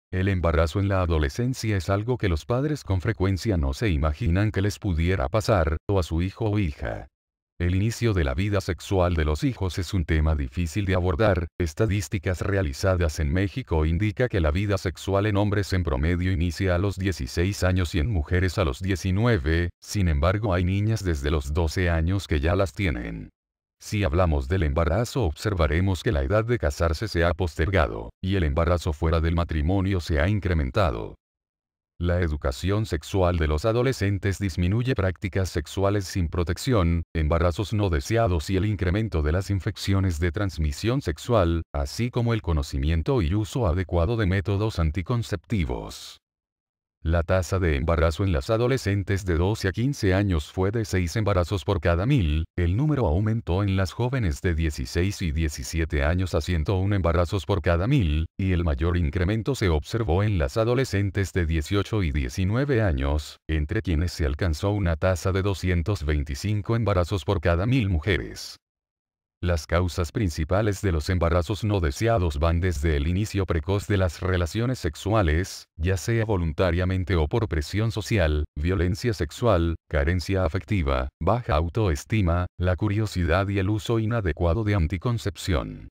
El embarazo en la adolescencia es algo que los padres con frecuencia no se imaginan que les pudiera pasar, o a su hijo o hija. El inicio de la vida sexual de los hijos es un tema difícil de abordar. Estadísticas realizadas en México indican que la vida sexual en hombres en promedio inicia a los 16 años y en mujeres a los 19, sin embargo hay niñas desde los 12 años que ya las tienen. Si hablamos del embarazo, observaremos que la edad de casarse se ha postergado, y el embarazo fuera del matrimonio se ha incrementado. La educación sexual de los adolescentes disminuye prácticas sexuales sin protección, embarazos no deseados y el incremento de las infecciones de transmisión sexual, así como el conocimiento y uso adecuado de métodos anticonceptivos. La tasa de embarazo en las adolescentes de 12 a 15 años fue de 6 embarazos por cada 1000, el número aumentó en las jóvenes de 16 y 17 años a 101 embarazos por cada 1000, y el mayor incremento se observó en las adolescentes de 18 y 19 años, entre quienes se alcanzó una tasa de 225 embarazos por cada 1000 mujeres. Las causas principales de los embarazos no deseados van desde el inicio precoz de las relaciones sexuales, ya sea voluntariamente o por presión social, violencia sexual, carencia afectiva, baja autoestima, la curiosidad y el uso inadecuado de anticoncepción.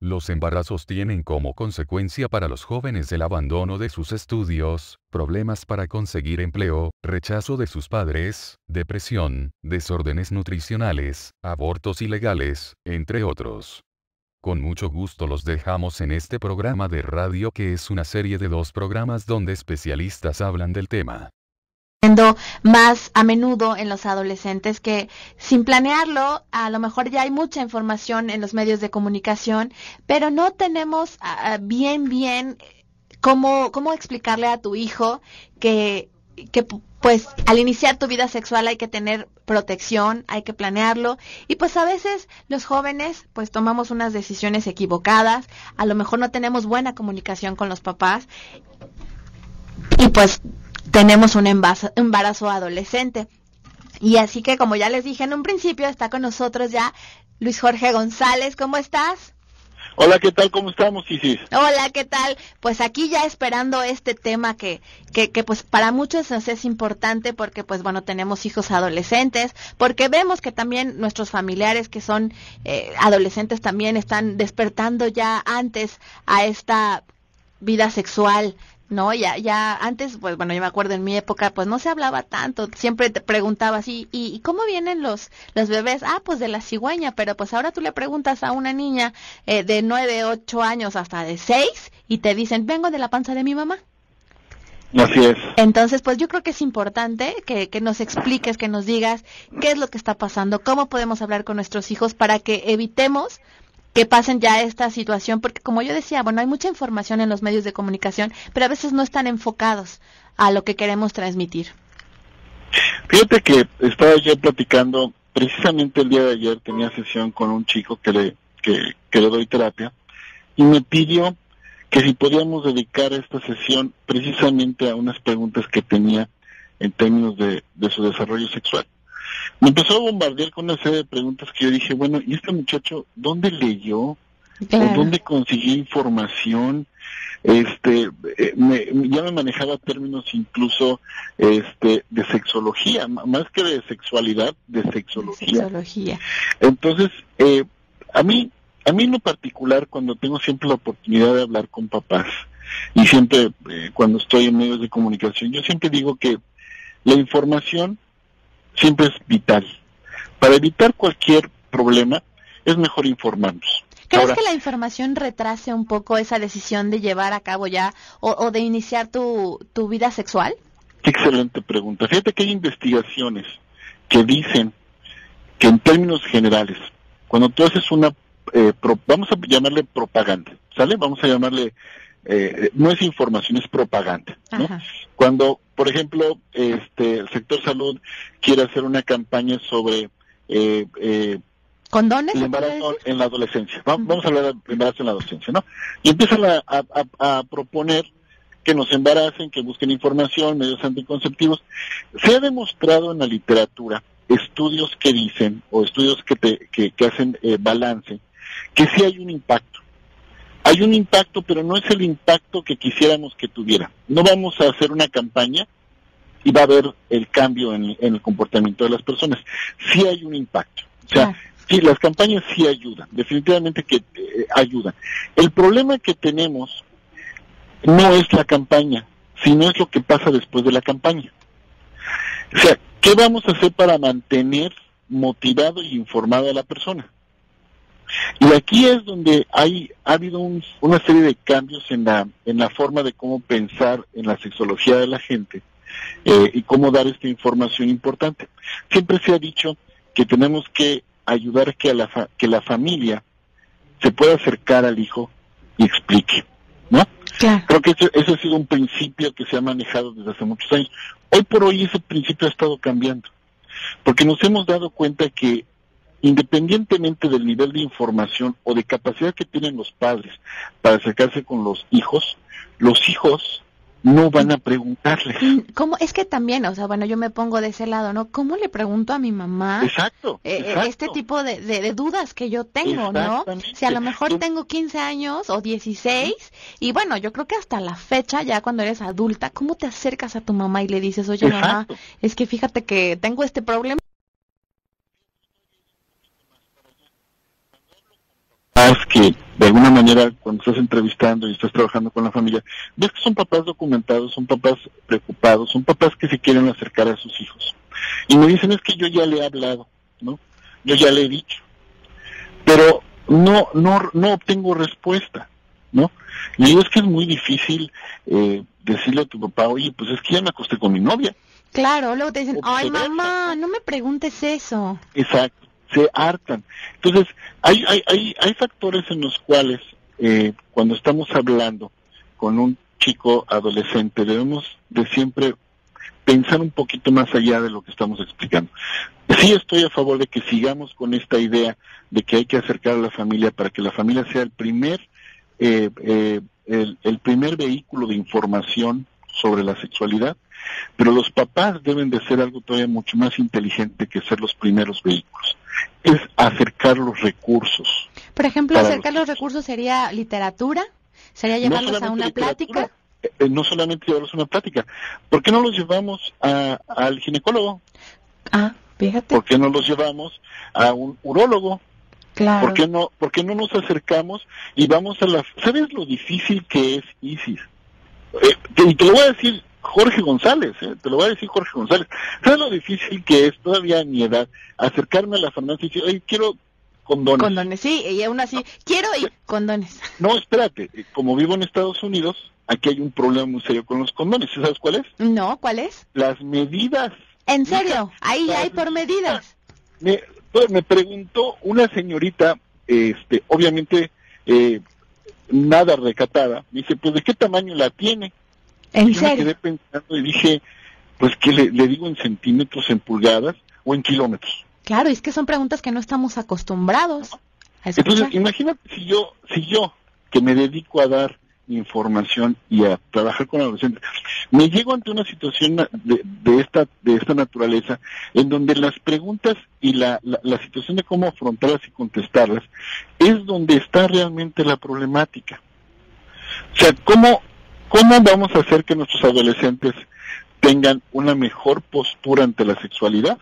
Los embarazos tienen como consecuencia para los jóvenes el abandono de sus estudios, problemas para conseguir empleo, rechazo de sus padres, depresión, desórdenes nutricionales, abortos ilegales, entre otros. Con mucho gusto los dejamos en este programa de radio que es una serie de 2 programas donde especialistas hablan del tema. Más a menudo en los adolescentes que sin planearlo, a lo mejor ya hay mucha información en los medios de comunicación, pero no tenemos bien cómo explicarle a tu hijo que pues al iniciar tu vida sexual hay que tener protección, hay que planearlo y pues a veces los jóvenes pues tomamos unas decisiones equivocadas, a lo mejor no tenemos buena comunicación con los papás y pues tenemos un embarazo adolescente. Y así que, como ya les dije en un principio, está con nosotros ya Luis Jorge González. ¿Cómo estás? Hola, ¿qué tal? ¿Cómo estamos, Isis? Hola, ¿qué tal? Pues aquí ya esperando este tema que pues para muchos nos es importante porque pues bueno, tenemos hijos adolescentes, porque vemos que también nuestros familiares que son adolescentes también están despertando ya antes a esta vida sexual. No, ya antes, pues bueno, yo me acuerdo en mi época, pues no se hablaba tanto, siempre te preguntabas, ¿y cómo vienen los bebés? Ah, pues de la cigüeña, pero pues ahora tú le preguntas a una niña de 9, 8 años hasta de 6 y te dicen, vengo de la panza de mi mamá. Así es. Entonces, pues yo creo que es importante que nos expliques, que nos digas qué es lo que está pasando, cómo podemos hablar con nuestros hijos para que evitemos que pasen ya esta situación, porque como yo decía, bueno, hay mucha información en los medios de comunicación, pero a veces no están enfocados a lo que queremos transmitir. Fíjate que estaba yo platicando, precisamente el día de ayer tenía sesión con un chico que le doy terapia, y me pidió que si podíamos dedicar esta sesión precisamente a unas preguntas que tenía en términos de su desarrollo sexual. Me empezó a bombardear con una serie de preguntas que yo dije, bueno, ¿y este muchacho dónde leyó? Claro. ¿O dónde consiguió información? Ya me manejaba términos incluso de sexología, más que de sexualidad, de sexología. Entonces, a mí en lo particular, cuando tengo siempre la oportunidad de hablar con papás, y siempre cuando estoy en medios de comunicación, yo siempre digo que la información siempre es vital. Para evitar cualquier problema, es mejor informarnos. ¿Crees que la información retrase un poco esa decisión de llevar a cabo ya o de iniciar tu vida sexual? Qué excelente pregunta. Fíjate que hay investigaciones que dicen que en términos generales, cuando tú haces vamos a llamarle propaganda, ¿sale? Vamos a llamarle, no es información, es propaganda, ¿no? Ajá. Cuando, por ejemplo, el sector salud quiere hacer una campaña sobre ¿condones? el embarazo en la adolescencia. Vamos a hablar del embarazo en la adolescencia, ¿no? Y empiezan a proponer que nos embaracen, que busquen información, medios anticonceptivos. Se ha demostrado en la literatura estudios que dicen, o estudios que hacen balance, que sí hay un impacto. hay un impacto, pero no es el impacto que quisiéramos que tuviera. No vamos a hacer una campaña y va a haber el cambio en el comportamiento de las personas. Sí hay un impacto. O sea, sí, las campañas sí ayudan, definitivamente que ayudan. El problema que tenemos no es la campaña, sino es lo que pasa después de la campaña. O sea, ¿qué vamos a hacer para mantener motivado y informado a la persona? Y aquí es donde ha habido una serie de cambios en la forma de cómo pensar en la sexología de la gente y cómo dar esta información importante. Siempre se ha dicho que tenemos que ayudar a que la familia se pueda acercar al hijo y explique, ¿no? Claro. Creo que ese ha sido un principio que se ha manejado desde hace muchos años. Hoy por hoy ese principio ha estado cambiando, porque nos hemos dado cuenta que independientemente del nivel de información o de capacidad que tienen los padres para acercarse con los hijos no van a preguntarles. ¿Cómo? Es que también, o sea, bueno, yo me pongo de ese lado, ¿no? ¿Cómo le pregunto a mi mamá? Exacto. Este tipo de dudas que yo tengo, ¿no? Si a lo mejor tengo 15 años o 16, y bueno, yo creo que hasta la fecha, ya cuando eres adulta, ¿cómo te acercas a tu mamá y le dices, oye, mamá, es que fíjate que tengo este problema? Es que de alguna manera cuando estás entrevistando y estás trabajando con la familia, ves que son papás documentados, son papás preocupados, son papás que se quieren acercar a sus hijos. Y me dicen, es que yo ya le he hablado, ¿no? Yo ya le he dicho. Pero no obtengo respuesta, ¿no? Y digo, es que es muy difícil decirle a tu papá, oye, pues es que ya me acosté con mi novia. Claro, luego te dicen, ay mamá, no me preguntes eso. Exacto. Se hartan. Entonces, hay factores en los cuales, cuando estamos hablando con un chico adolescente, debemos de siempre pensar un poquito más allá de lo que estamos explicando. Sí estoy a favor de que sigamos con esta idea de que hay que acercar a la familia para que la familia sea el primer vehículo de información sobre la sexualidad, pero los papás deben de ser algo todavía mucho más inteligente que ser los primeros vehículos. Es acercar los recursos. Por ejemplo, acercar los recursos sería literatura, sería llevarlos a una plática. No solamente llevarlos a una plática. ¿Por qué no los llevamos al ginecólogo? Fíjate. ¿Por qué no los llevamos a un urólogo? Claro. ¿Por qué no nos acercamos y vamos a ¿Sabes lo difícil que es, Isis? Y te lo voy a decir Jorge González, ¿Sabes lo difícil que es todavía a mi edad acercarme a la farmacia y decir, oye, quiero condones? Condones, sí, y aún así, quiero ir condones. No, espérate, como vivo en Estados Unidos, aquí hay un problema muy serio con los condones. ¿Sabes cuál es? No, ¿cuál es? Las medidas. ¿En serio? Ahí ya hay por medidas. Me preguntó una señorita, obviamente, nada recatada, me dice, pues, ¿de qué tamaño la tiene? ¿En Yo serio? me quedé pensando y dije, pues, ¿qué le digo en centímetros, en pulgadas o en kilómetros? Claro, es que son preguntas que no estamos acostumbrados a escuchar. Entonces, imagínate si yo, que me dedico a dar información y a trabajar con adolescentes, me llego ante una situación de esta naturaleza, en donde las preguntas y la situación de cómo afrontarlas y contestarlas, es donde está realmente la problemática. O sea, ¿cómo vamos a hacer que nuestros adolescentes tengan una mejor postura ante la sexualidad?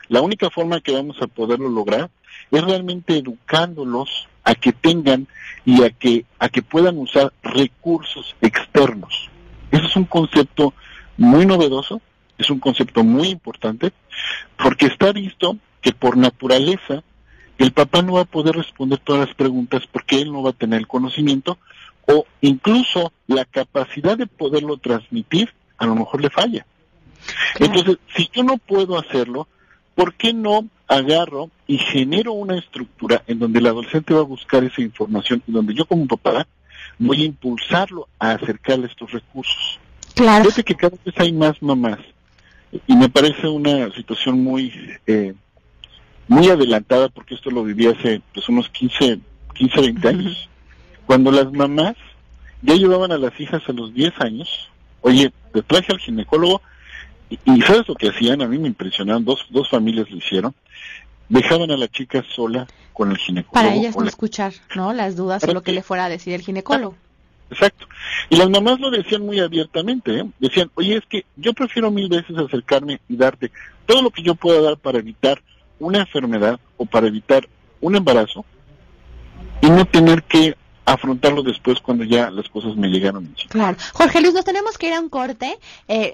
La única forma que vamos a poderlo lograr es realmente educándolos a que tengan y a que puedan usar recursos externos. Ese es un concepto muy novedoso, es un concepto muy importante, porque está visto que por naturaleza el papá no va a poder responder todas las preguntas porque él no va a tener el conocimiento o incluso la capacidad de poderlo transmitir, a lo mejor le falla. Claro. Entonces, si yo no puedo hacerlo, ¿por qué no agarro y genero una estructura en donde el adolescente va a buscar esa información y donde yo como papá voy a impulsarlo a acercarle estos recursos? Claro. Fíjate que cada vez hay más mamás y me parece una situación muy adelantada, porque esto lo viví hace pues unos 15, 20 años, cuando las mamás ya llevaban a las hijas a los 10 años, oye, te traje al ginecólogo. Y ¿sabes lo que hacían? A mí me impresionaron, dos familias lo hicieron. dejaban a la chica sola con el ginecólogo. Para ellas no escuchar, ¿no? Las dudas o lo que le fuera a decir el ginecólogo. Exacto. Y las mamás lo decían muy abiertamente, ¿eh? Decían, oye, es que yo prefiero 1000 veces acercarme y darte todo lo que yo pueda dar para evitar una enfermedad o para evitar un embarazo y no tener que afrontarlo después cuando ya las cosas me llegaron encima. Claro. Jorge Luis, nos tenemos que ir a un corte.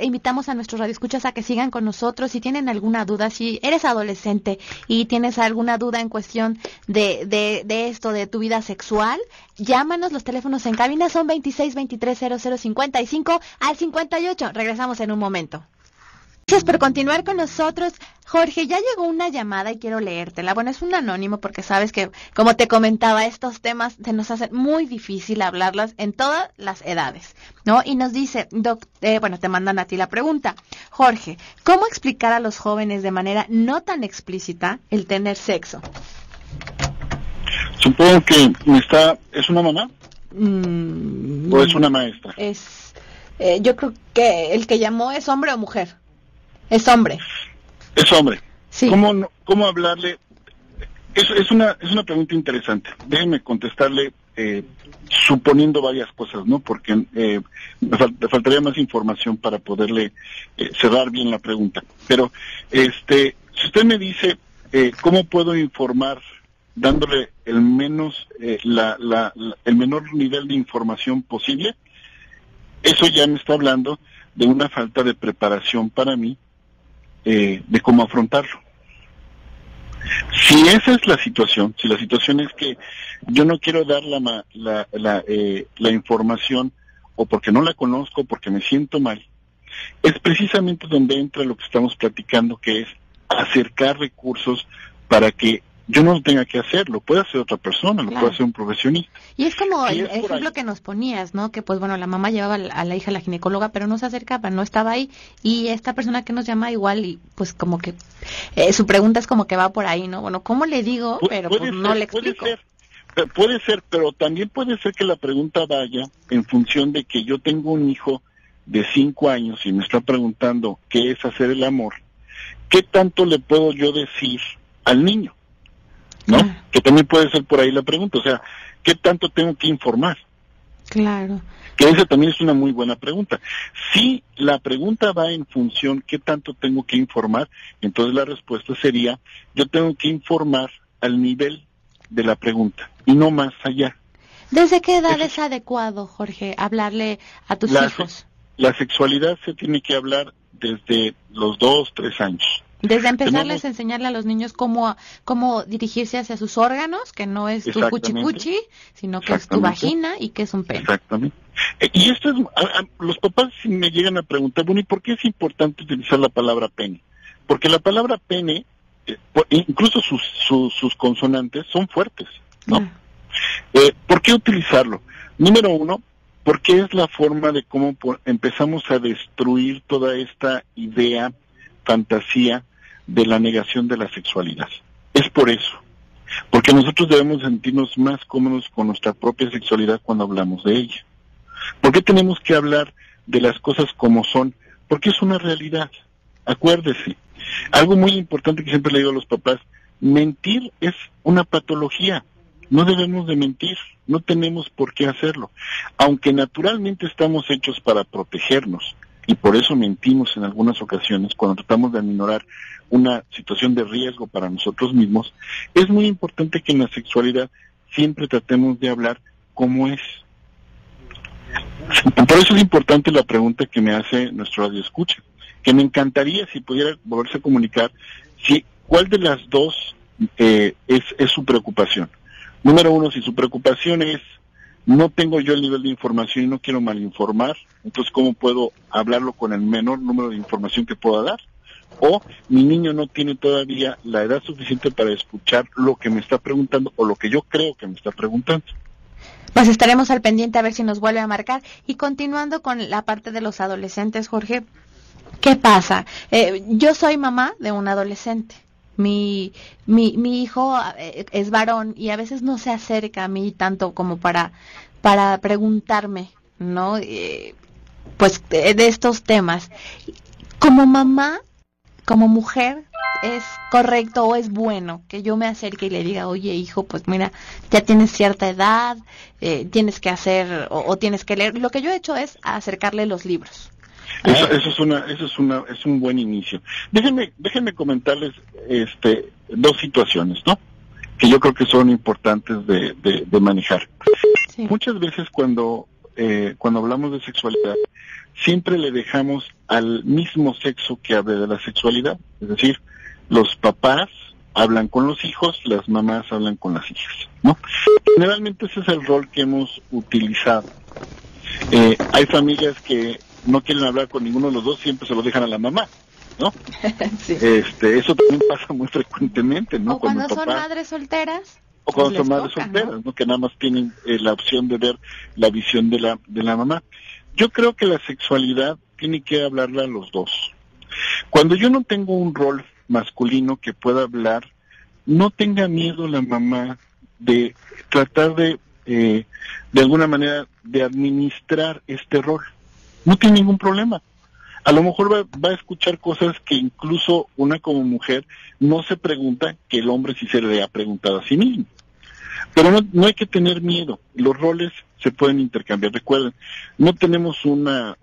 Invitamos a nuestros radioescuchas a que sigan con nosotros. Si tienen alguna duda, si eres adolescente y tienes alguna duda en cuestión de esto, de tu vida sexual, llámanos. Los teléfonos en cabina son 26230055 al 58. Regresamos en un momento. Gracias por continuar con nosotros. Jorge, ya llegó una llamada y quiero leértela. Bueno, es un anónimo porque sabes que, como te comentaba, estos temas se nos hacen muy difícil hablarlas en todas las edades, ¿no? Y nos dice, bueno, te mandan a ti la pregunta. Jorge, ¿cómo explicar a los jóvenes de manera no tan explícita el tener sexo? Supongo que ¿es una mamá? ¿O es una maestra? Yo creo que el que llamó es hombre o mujer. Es hombre. Es hombre. Sí. ¿Cómo hablarle? Es una pregunta interesante. Déjenme contestarle suponiendo varias cosas, ¿no? Porque me faltaría más información para poderle cerrar bien la pregunta. Pero, si usted me dice cómo puedo informar dándole el menor nivel de información posible, eso ya me está hablando de una falta de preparación para mí de cómo afrontarlo. Si esa es la situación, si la situación es que yo no quiero dar la información o porque no la conozco, porque me siento mal, es precisamente donde entra lo que estamos platicando, que es acercar recursos para que yo no lo tenga que hacer, lo puede hacer otra persona, lo puede hacer un profesionista. Y es como el ejemplo que nos ponías, ¿no? Que pues bueno, la mamá llevaba a la hija a la ginecóloga, pero no se acercaba, no estaba ahí, y esta persona que nos llama igual, y pues como que su pregunta es como que va por ahí, ¿no? Bueno, ¿cómo le digo? Pero pues no le explico. Puede ser, pero también puede ser que la pregunta vaya en función de que yo tengo un hijo de 5 años y me está preguntando qué es hacer el amor. ¿Qué tanto le puedo yo decir al niño? ¿No? Que también puede ser por ahí la pregunta, o sea, ¿qué tanto tengo que informar? Claro. Que esa también es una muy buena pregunta. Si la pregunta va en función ¿qué tanto tengo que informar? Entonces la respuesta sería, yo tengo que informar al nivel de la pregunta y no más allá. ¿Desde qué edad es adecuado, Jorge, hablarle a tus hijos? La sexualidad se tiene que hablar desde los 2, 3 años. Desde empezarles a enseñarle a los niños cómo dirigirse hacia sus órganos, que no es tu cuchicuchi, sino que es tu vagina y que es un pene. Exactamente. Y esto es, los papás me llegan a preguntar, bueno, ¿y por qué es importante utilizar la palabra pene? Porque la palabra pene, incluso sus consonantes son fuertes, ¿no? ¿Por qué utilizarlo? Número uno, porque es la forma de cómo empezamos a destruir toda esta idea, fantasía de la negación de la sexualidad. Es por eso, porque nosotros debemos sentirnos más cómodos con nuestra propia sexualidad cuando hablamos de ella. ¿Por qué tenemos que hablar de las cosas como son? Porque es una realidad. Acuérdese, algo muy importante que siempre le digo a los papás, mentir es una patología. No debemos de mentir, no tenemos por qué hacerlo. Aunque naturalmente estamos hechos para protegernos, y por eso mentimos en algunas ocasiones cuando tratamos de aminorar una situación de riesgo para nosotros mismos, es muy importante que en la sexualidad siempre tratemos de hablar como es. Por eso es importante la pregunta que me hace nuestro radioescucha, que me encantaría si pudiera volverse a comunicar, cuál de las dos es su preocupación. Número uno, si su preocupación es no tengo yo el nivel de información y no quiero malinformar, entonces ¿cómo puedo hablarlo con el menor número de información que pueda dar? O mi niño no tiene todavía la edad suficiente para escuchar lo que me está preguntando o lo que yo creo que me está preguntando. Pues estaremos al pendiente a ver si nos vuelve a marcar. Y continuando con la parte de los adolescentes, Jorge, ¿qué pasa? Yo soy mamá de un adolescente. Mi hijo es varón y a veces no se acerca a mí tanto como para preguntarme, ¿no? Pues de estos temas. Como mamá, como mujer es correcto o es bueno que yo me acerque y le diga, oye hijo, pues mira, ya tienes cierta edad, tienes que hacer o tienes que leer? Lo que yo he hecho es acercarle los libros. Es un buen inicio. Déjenme comentarles dos situaciones, ¿no? Que yo creo que son importantes de manejar. Sí. Muchas veces cuando hablamos de sexualidad, siempre le dejamos al mismo sexo que hable de la sexualidad. Es decir, los papás hablan con los hijos, las mamás hablan con las hijas, ¿no? Generalmente ese es el rol que hemos utilizado. Hay familias que no quieren hablar con ninguno de los dos, siempre se lo dejan a la mamá, ¿no? Sí. Eso también pasa muy frecuentemente, ¿no? O cuando son madres solteras. O cuando son madres solteras, ¿no? Que nada más tienen la opción de ver la visión de la mamá. Yo creo que la sexualidad tiene que hablarla a los dos. Cuando yo no tengo un rol masculino que pueda hablar, no tenga miedo la mamá de tratar de alguna manera de administrar este rol. No tiene ningún problema. A lo mejor va a escuchar cosas que incluso una como mujer no se pregunta, que el hombre sí se le ha preguntado a sí mismo. Pero no hay que tener miedo. Los roles se pueden intercambiar. Recuerden, no tenemos una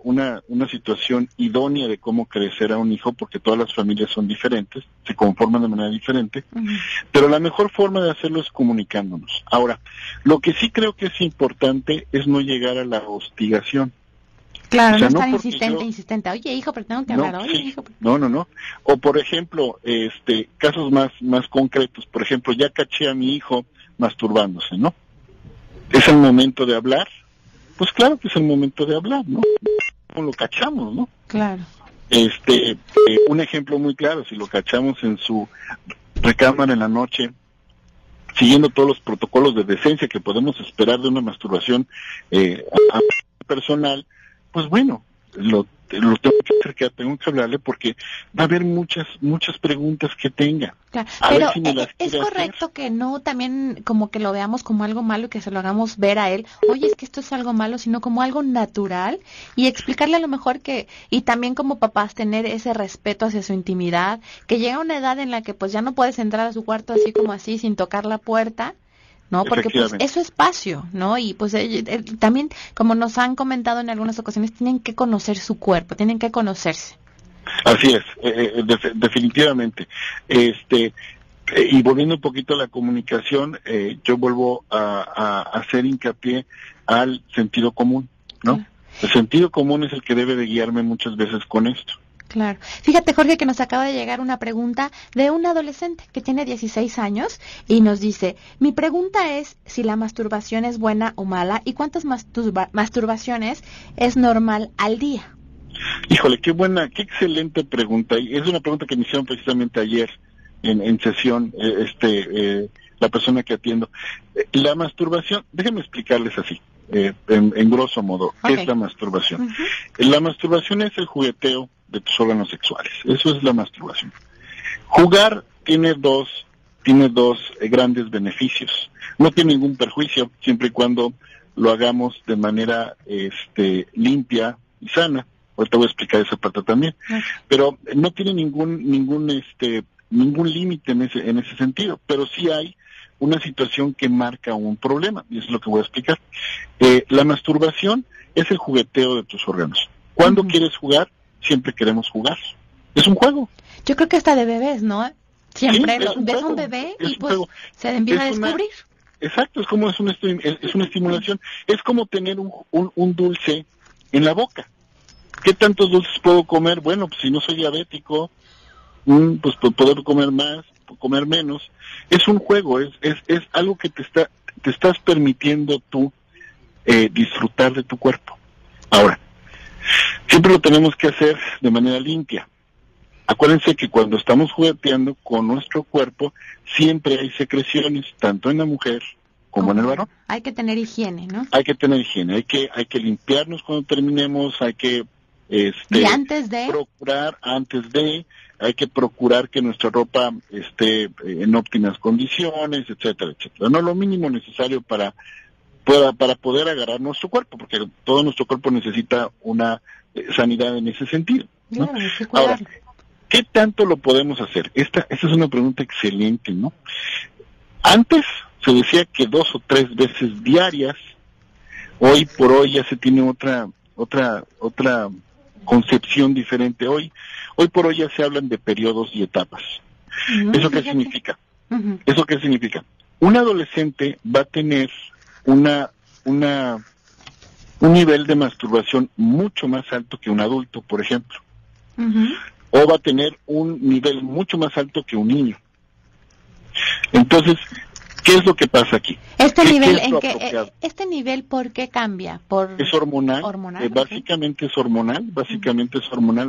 situación idónea de cómo crecer a un hijo, porque todas las familias son diferentes, se conforman de manera diferente, pero la mejor forma de hacerlo es comunicándonos. Ahora, lo que sí creo que es importante es no llegar a la hostigación. Claro, o sea, no estar insistente. Oye, hijo, pero tengo que hablar. Oye, sí. Hijo. No. O, por ejemplo, casos más concretos. Por ejemplo, ya caché a mi hijo masturbándose, ¿no? ¿Es el momento de hablar? Pues claro que es el momento de hablar, ¿no? Lo cachamos, ¿no? Claro. Un ejemplo muy claro, si lo cachamos en su recámara en la noche, siguiendo todos los protocolos de decencia que podemos esperar de una masturbación personal, pues bueno, lo tengo que acercar, tengo que hablarle porque va a haber muchas preguntas que tenga. Claro, pero es correcto hacer. Que no también como que lo veamos como algo malo y que se lo hagamos ver a él, oye, es que esto es algo malo, sino como algo natural y explicarle a lo mejor que, y también como papás tener ese respeto hacia su intimidad, que llega una edad en la que pues ya no puedes entrar a su cuarto así como así sin tocar la puerta, ¿no? Porque pues es su espacio, ¿no? Y pues también, como nos han comentado en algunas ocasiones, tienen que conocer su cuerpo, tienen que conocerse. Así es, definitivamente. Y volviendo un poquito a la comunicación, yo vuelvo a hacer hincapié al sentido común, ¿no? El sentido común es el que debe de guiarme muchas veces con esto. Claro. Fíjate, Jorge, que nos acaba de llegar una pregunta de un adolescente que tiene 16 años y nos dice, mi pregunta es si la masturbación es buena o mala y cuántas masturbaciones es normal al día. Híjole, qué excelente pregunta. Y es una pregunta que me hicieron precisamente ayer en sesión, la persona que atiendo. La masturbación, déjenme explicarles así. En grosso modo, ¿qué es la masturbación? La masturbación es el jugueteo de tus órganos sexuales. Eso es la masturbación. Jugar tiene dos grandes beneficios. No tiene ningún perjuicio, siempre y cuando lo hagamos de manera limpia y sana. Ahorita voy a explicar esa parte también. Pero no tiene ningún límite en ese sentido. Pero sí hay una situación que marca un problema, y eso es lo que voy a explicar. La masturbación es el jugueteo de tus órganos. ¿Cuándo quieres jugar? Siempre queremos jugar. Es un juego. Yo creo que hasta de bebés, ¿no? Siempre ves un bebé y pues se empieza a descubrir. Exacto, es como es una estimulación. Es como tener un dulce en la boca. ¿Qué tantos dulces puedo comer? Bueno, pues si no soy diabético, pues poder comer más, comer menos. Es un juego, es algo que te estás permitiendo tú disfrutar de tu cuerpo. Ahora, siempre lo tenemos que hacer de manera limpia. Acuérdense que cuando estamos jugueteando con nuestro cuerpo, siempre hay secreciones, tanto en la mujer como en el varón. Hay que tener higiene, ¿no? Hay que tener higiene, hay que limpiarnos cuando terminemos, hay que ¿y antes de? Hay que procurar que nuestra ropa esté en óptimas condiciones, etcétera, etcétera. No lo mínimo necesario para poder agarrar nuestro cuerpo, porque todo nuestro cuerpo necesita una sanidad en ese sentido, ¿no? Claro, hay que ahora, ¿qué tanto lo podemos hacer? Esta es una pregunta excelente, ¿no? Antes se decía que 2 o 3 veces diarias. Hoy por hoy ya se tiene otra concepción diferente. Hoy por hoy ya se hablan de periodos y etapas. ¿Eso qué significa? ¿Eso qué significa? Un adolescente va a tener un nivel de masturbación mucho más alto que un adulto, por ejemplo. O va a tener un nivel mucho más alto que un niño. Entonces, ¿qué es lo que pasa aquí? Este nivel, ¿por qué cambia? Es hormonal, básicamente es hormonal,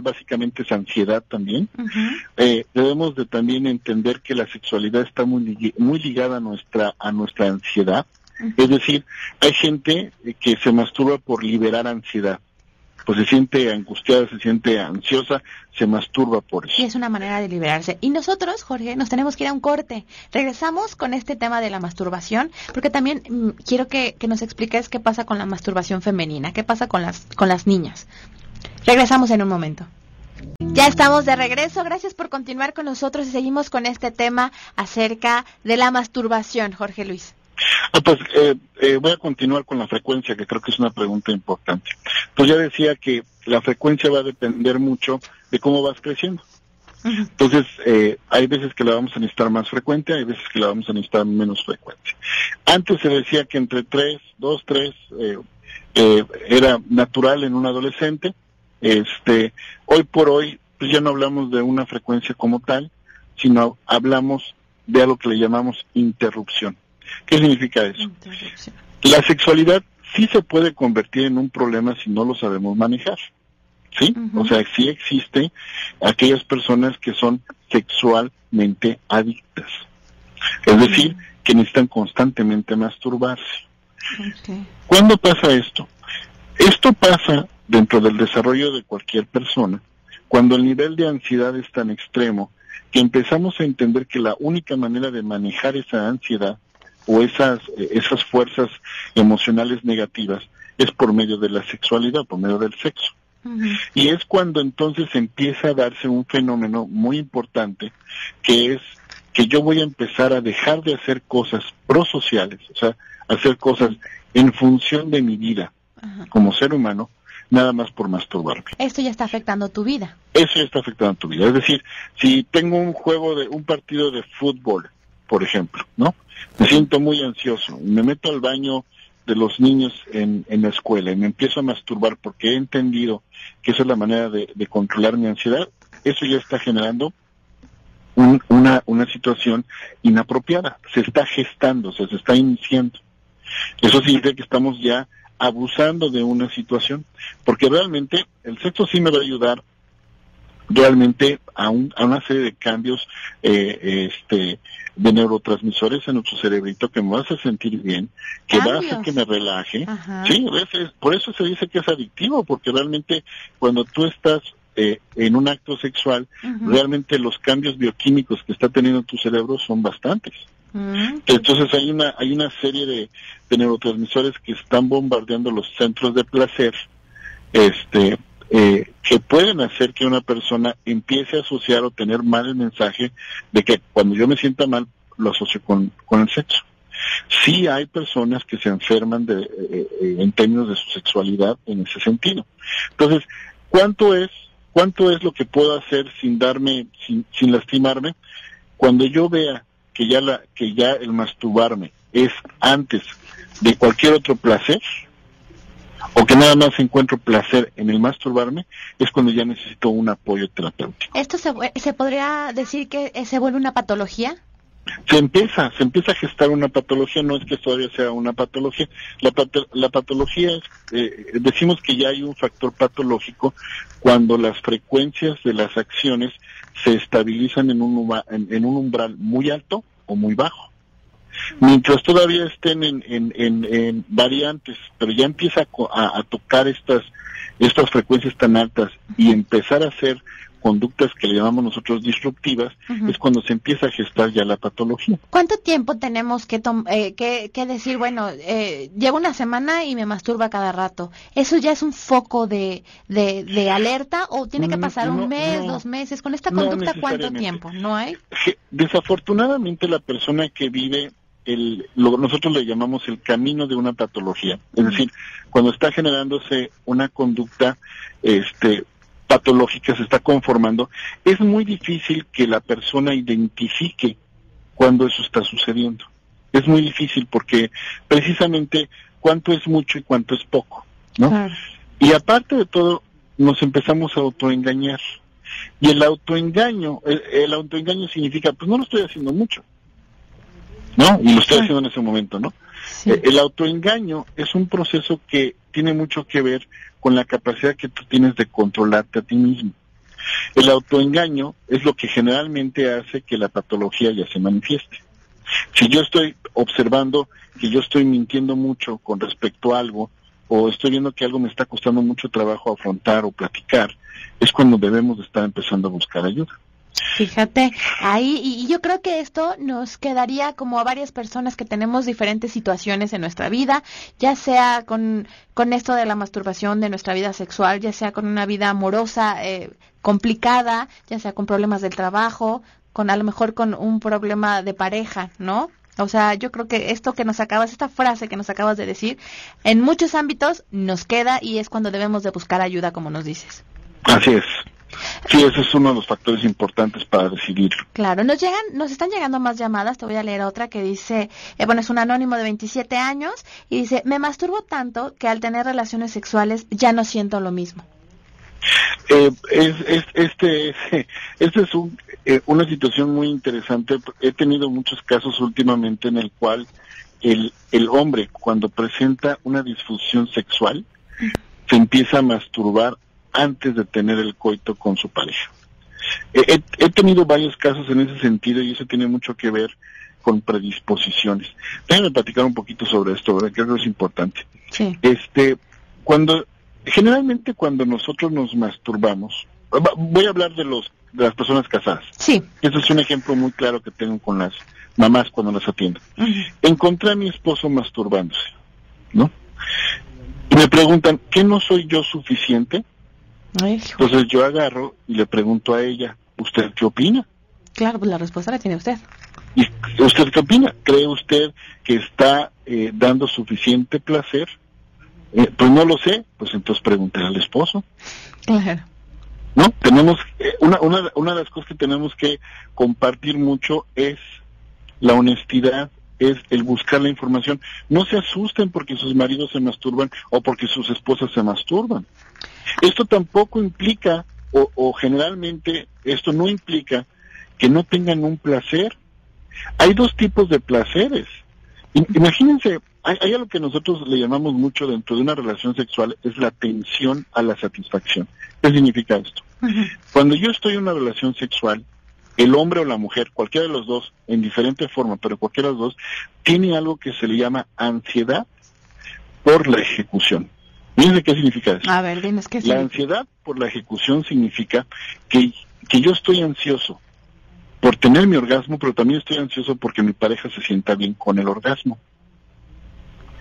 básicamente es ansiedad también. Debemos de también entender que la sexualidad está muy ligada a nuestra ansiedad. Es decir, hay gente que se masturba por liberar ansiedad. Pues se siente angustiada, se siente ansiosa, se masturba por eso. Y es una manera de liberarse. Y nosotros, Jorge, nos tenemos que ir a un corte. Regresamos con este tema de la masturbación, porque también quiero que nos expliques qué pasa con la masturbación femenina, qué pasa con las niñas. Regresamos en un momento. Ya estamos de regreso, gracias por continuar con nosotros y seguimos con este tema acerca de la masturbación, Jorge Luis. Voy a continuar con la frecuencia, que creo que es una pregunta importante. Pues ya decía que la frecuencia va a depender mucho de cómo vas creciendo. Entonces, hay veces que la vamos a necesitar más frecuente, hay veces que la vamos a necesitar menos frecuente. Antes se decía que entre 2, 3, era natural en un adolescente. Hoy por hoy, pues ya no hablamos de una frecuencia como tal, sino hablamos de algo que le llamamos interrupción. ¿Qué significa eso? La sexualidad sí se puede convertir en un problema si no lo sabemos manejar, ¿sí? O sea, sí existe aquellas personas que son sexualmente adictas, es decir, que necesitan constantemente masturbarse. ¿Cuándo pasa esto? Esto pasa dentro del desarrollo de cualquier persona, cuando el nivel de ansiedad es tan extremo que empezamos a entender que la única manera de manejar esa ansiedad o esas fuerzas emocionales negativas es por medio de la sexualidad, por medio del sexo. Y es cuando entonces empieza a darse un fenómeno muy importante, que es que yo voy a empezar a dejar de hacer cosas prosociales, o sea, hacer cosas en función de mi vida como ser humano, nada más por masturbarme. Esto ya está afectando tu vida. Eso ya está afectando tu vida. Es decir, si tengo un partido de fútbol, por ejemplo, ¿no? Me siento muy ansioso, me meto al baño de los niños en la escuela y me empiezo a masturbar porque he entendido que esa es la manera de controlar mi ansiedad. Eso ya está generando una situación inapropiada, se está gestando, se está iniciando. Eso significa que estamos ya abusando de una situación, porque realmente el sexo sí me va a ayudar realmente a una serie de cambios de neurotransmisores en nuestro cerebrito que me va a hacer sentir bien, que va a hacer que me relaje. Sí, a veces, por eso se dice que es adictivo, porque realmente cuando tú estás en un acto sexual, realmente los cambios bioquímicos que está teniendo tu cerebro son bastantes. Entonces hay una serie de neurotransmisores que están bombardeando los centros de placer, que pueden hacer que una persona empiece a asociar o tener mal el mensaje de que cuando yo me sienta mal lo asocio con el sexo. Sí hay personas que se enferman en términos de su sexualidad en ese sentido. Entonces, ¿cuánto es lo que puedo hacer sin lastimarme? Cuando yo vea que ya el masturbarme es antes de cualquier otro placer, o que nada más encuentro placer en el masturbarme, es cuando ya necesito un apoyo terapéutico. ¿Esto se podría decir que se vuelve una patología? Se empieza a gestar una patología, no es que todavía sea una patología. La patología es, decimos que ya hay un factor patológico cuando las frecuencias de las acciones se estabilizan en un umbral muy alto o muy bajo. Mientras todavía estén en variantes, pero ya empieza a tocar estas frecuencias tan altas y empezar a hacer conductas que le llamamos nosotros disruptivas, es cuando se empieza a gestar ya la patología. ¿Cuánto tiempo tenemos que decir, bueno, llevo una semana y me masturba cada rato? ¿Eso ya es un foco de alerta o tiene que pasar un mes, 2 meses? ¿Con esta conducta cuánto tiempo? ¿No hay? Desafortunadamente la persona que vive nosotros le llamamos el camino de una patología, es decir, cuando está generándose una conducta patológica, se está conformando, es muy difícil que la persona identifique cuando eso está sucediendo. Es muy difícil porque precisamente cuánto es mucho y cuánto es poco, ¿no? Claro. Y aparte de todo, nos empezamos a autoengañar. Y el autoengaño significa, pues no lo estoy haciendo mucho, ¿no? Y lo estoy haciendo en ese momento, ¿no? Sí. El autoengaño es un proceso que tiene mucho que ver con la capacidad que tú tienes de controlarte a ti mismo. El autoengaño es lo que generalmente hace que la patología ya se manifieste. Si yo estoy observando que yo estoy mintiendo mucho con respecto a algo, o estoy viendo que algo me está costando mucho trabajo afrontar o platicar, es cuando debemos de estar empezando a buscar ayuda. Fíjate, ahí, y yo creo que esto nos quedaría como a varias personas que tenemos diferentes situaciones en nuestra vida, ya sea con esto de la masturbación, de nuestra vida sexual, ya sea con una vida amorosa complicada, ya sea con problemas del trabajo, a lo mejor con un problema de pareja, ¿no? O sea, yo creo que esta frase que nos acabas de decir, en muchos ámbitos nos queda y es cuando debemos de buscar ayuda, como nos dices. Así es. Sí, ese es uno de los factores importantes para decidirlo. Claro, nos están llegando más llamadas, te voy a leer otra que dice, es un anónimo de 27 años y dice, me masturbo tanto que al tener relaciones sexuales ya no siento lo mismo. Este es una situación muy interesante. He tenido muchos casos últimamente en el cual el hombre, cuando presenta una disfunción sexual, se empieza a masturbar antes de tener el coito con su pareja. He tenido varios casos en ese sentido y eso tiene mucho que ver con predisposiciones. Déjame platicar un poquito sobre esto, ¿verdad? Que es importante. Sí. Generalmente cuando nosotros nos masturbamos, voy a hablar de las personas casadas. Sí. Eso es un ejemplo muy claro que tengo con las mamás cuando las atiendo. Encontré a mi esposo masturbándose, ¿no? Y me preguntan, ¿qué no soy yo suficiente? Entonces yo agarro y le pregunto a ella, ¿usted qué opina? Claro, pues la respuesta la tiene usted. ¿Y usted qué opina? ¿Cree usted que está dando suficiente placer? Pues no lo sé, pues entonces pregúntale al esposo. Claro. ¿No? Tenemos, una de las cosas que tenemos que compartir mucho es la honestidad, es el buscar la información. No se asusten porque sus maridos se masturban o porque sus esposas se masturban. Esto tampoco implica, o generalmente esto no implica que no tengan un placer. Hay 2 tipos de placeres. Imagínense, hay algo que nosotros le llamamos mucho dentro de una relación sexual, es la tensión a la satisfacción. ¿Qué significa esto? Cuando yo estoy en una relación sexual, el hombre o la mujer, cualquiera de los dos, en diferente forma, pero cualquiera de los dos, tiene algo que se le llama ansiedad por la ejecución. Miren qué significa eso. A ver, dime qué significa. La ansiedad por la ejecución significa que yo estoy ansioso por tener mi orgasmo, pero también estoy ansioso porque mi pareja se sienta bien con el orgasmo.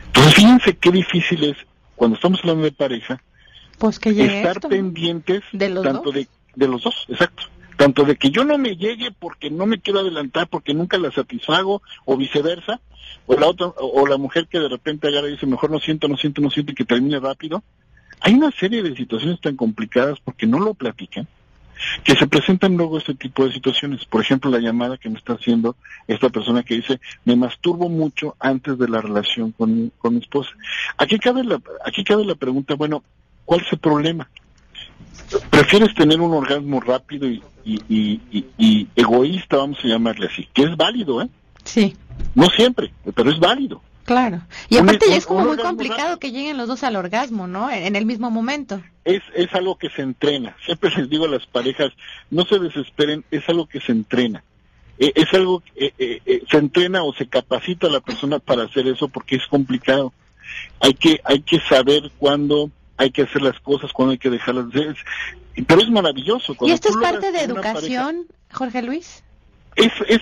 Entonces fíjense qué difícil es, cuando estamos hablando de pareja, pues que estar pendientes de los tanto dos. De los dos, exacto. Tanto de que yo no me llegue porque no me quiero adelantar, porque nunca la satisfago, o viceversa, o la otra, o la mujer que de repente agarra y dice, mejor no siento, y que termine rápido. Hay una serie de situaciones tan complicadas porque no lo platican, que se presentan luego este tipo de situaciones. Por ejemplo, la llamada que me está haciendo esta persona que dice, me masturbo mucho antes de la relación con mi esposa. Aquí cabe la pregunta, bueno, ¿cuál es el problema? ¿Prefieres tener un orgasmo rápido y egoísta, vamos a llamarle así? Que es válido, ¿eh? Sí. No siempre, pero es válido. Claro. Y aparte ya es como muy complicado que lleguen los dos al orgasmo, ¿no? En el mismo momento. Es algo que se entrena. Siempre les digo a las parejas, no se desesperen, es algo que se entrena. Es algo que se entrena o se capacita a la persona para hacer eso porque es complicado. Hay que saber cuándo hay que hacer las cosas, cuándo hay que dejarlas de hacer. Pero es maravilloso. ¿Y esto es parte de educación, Jorge Luis?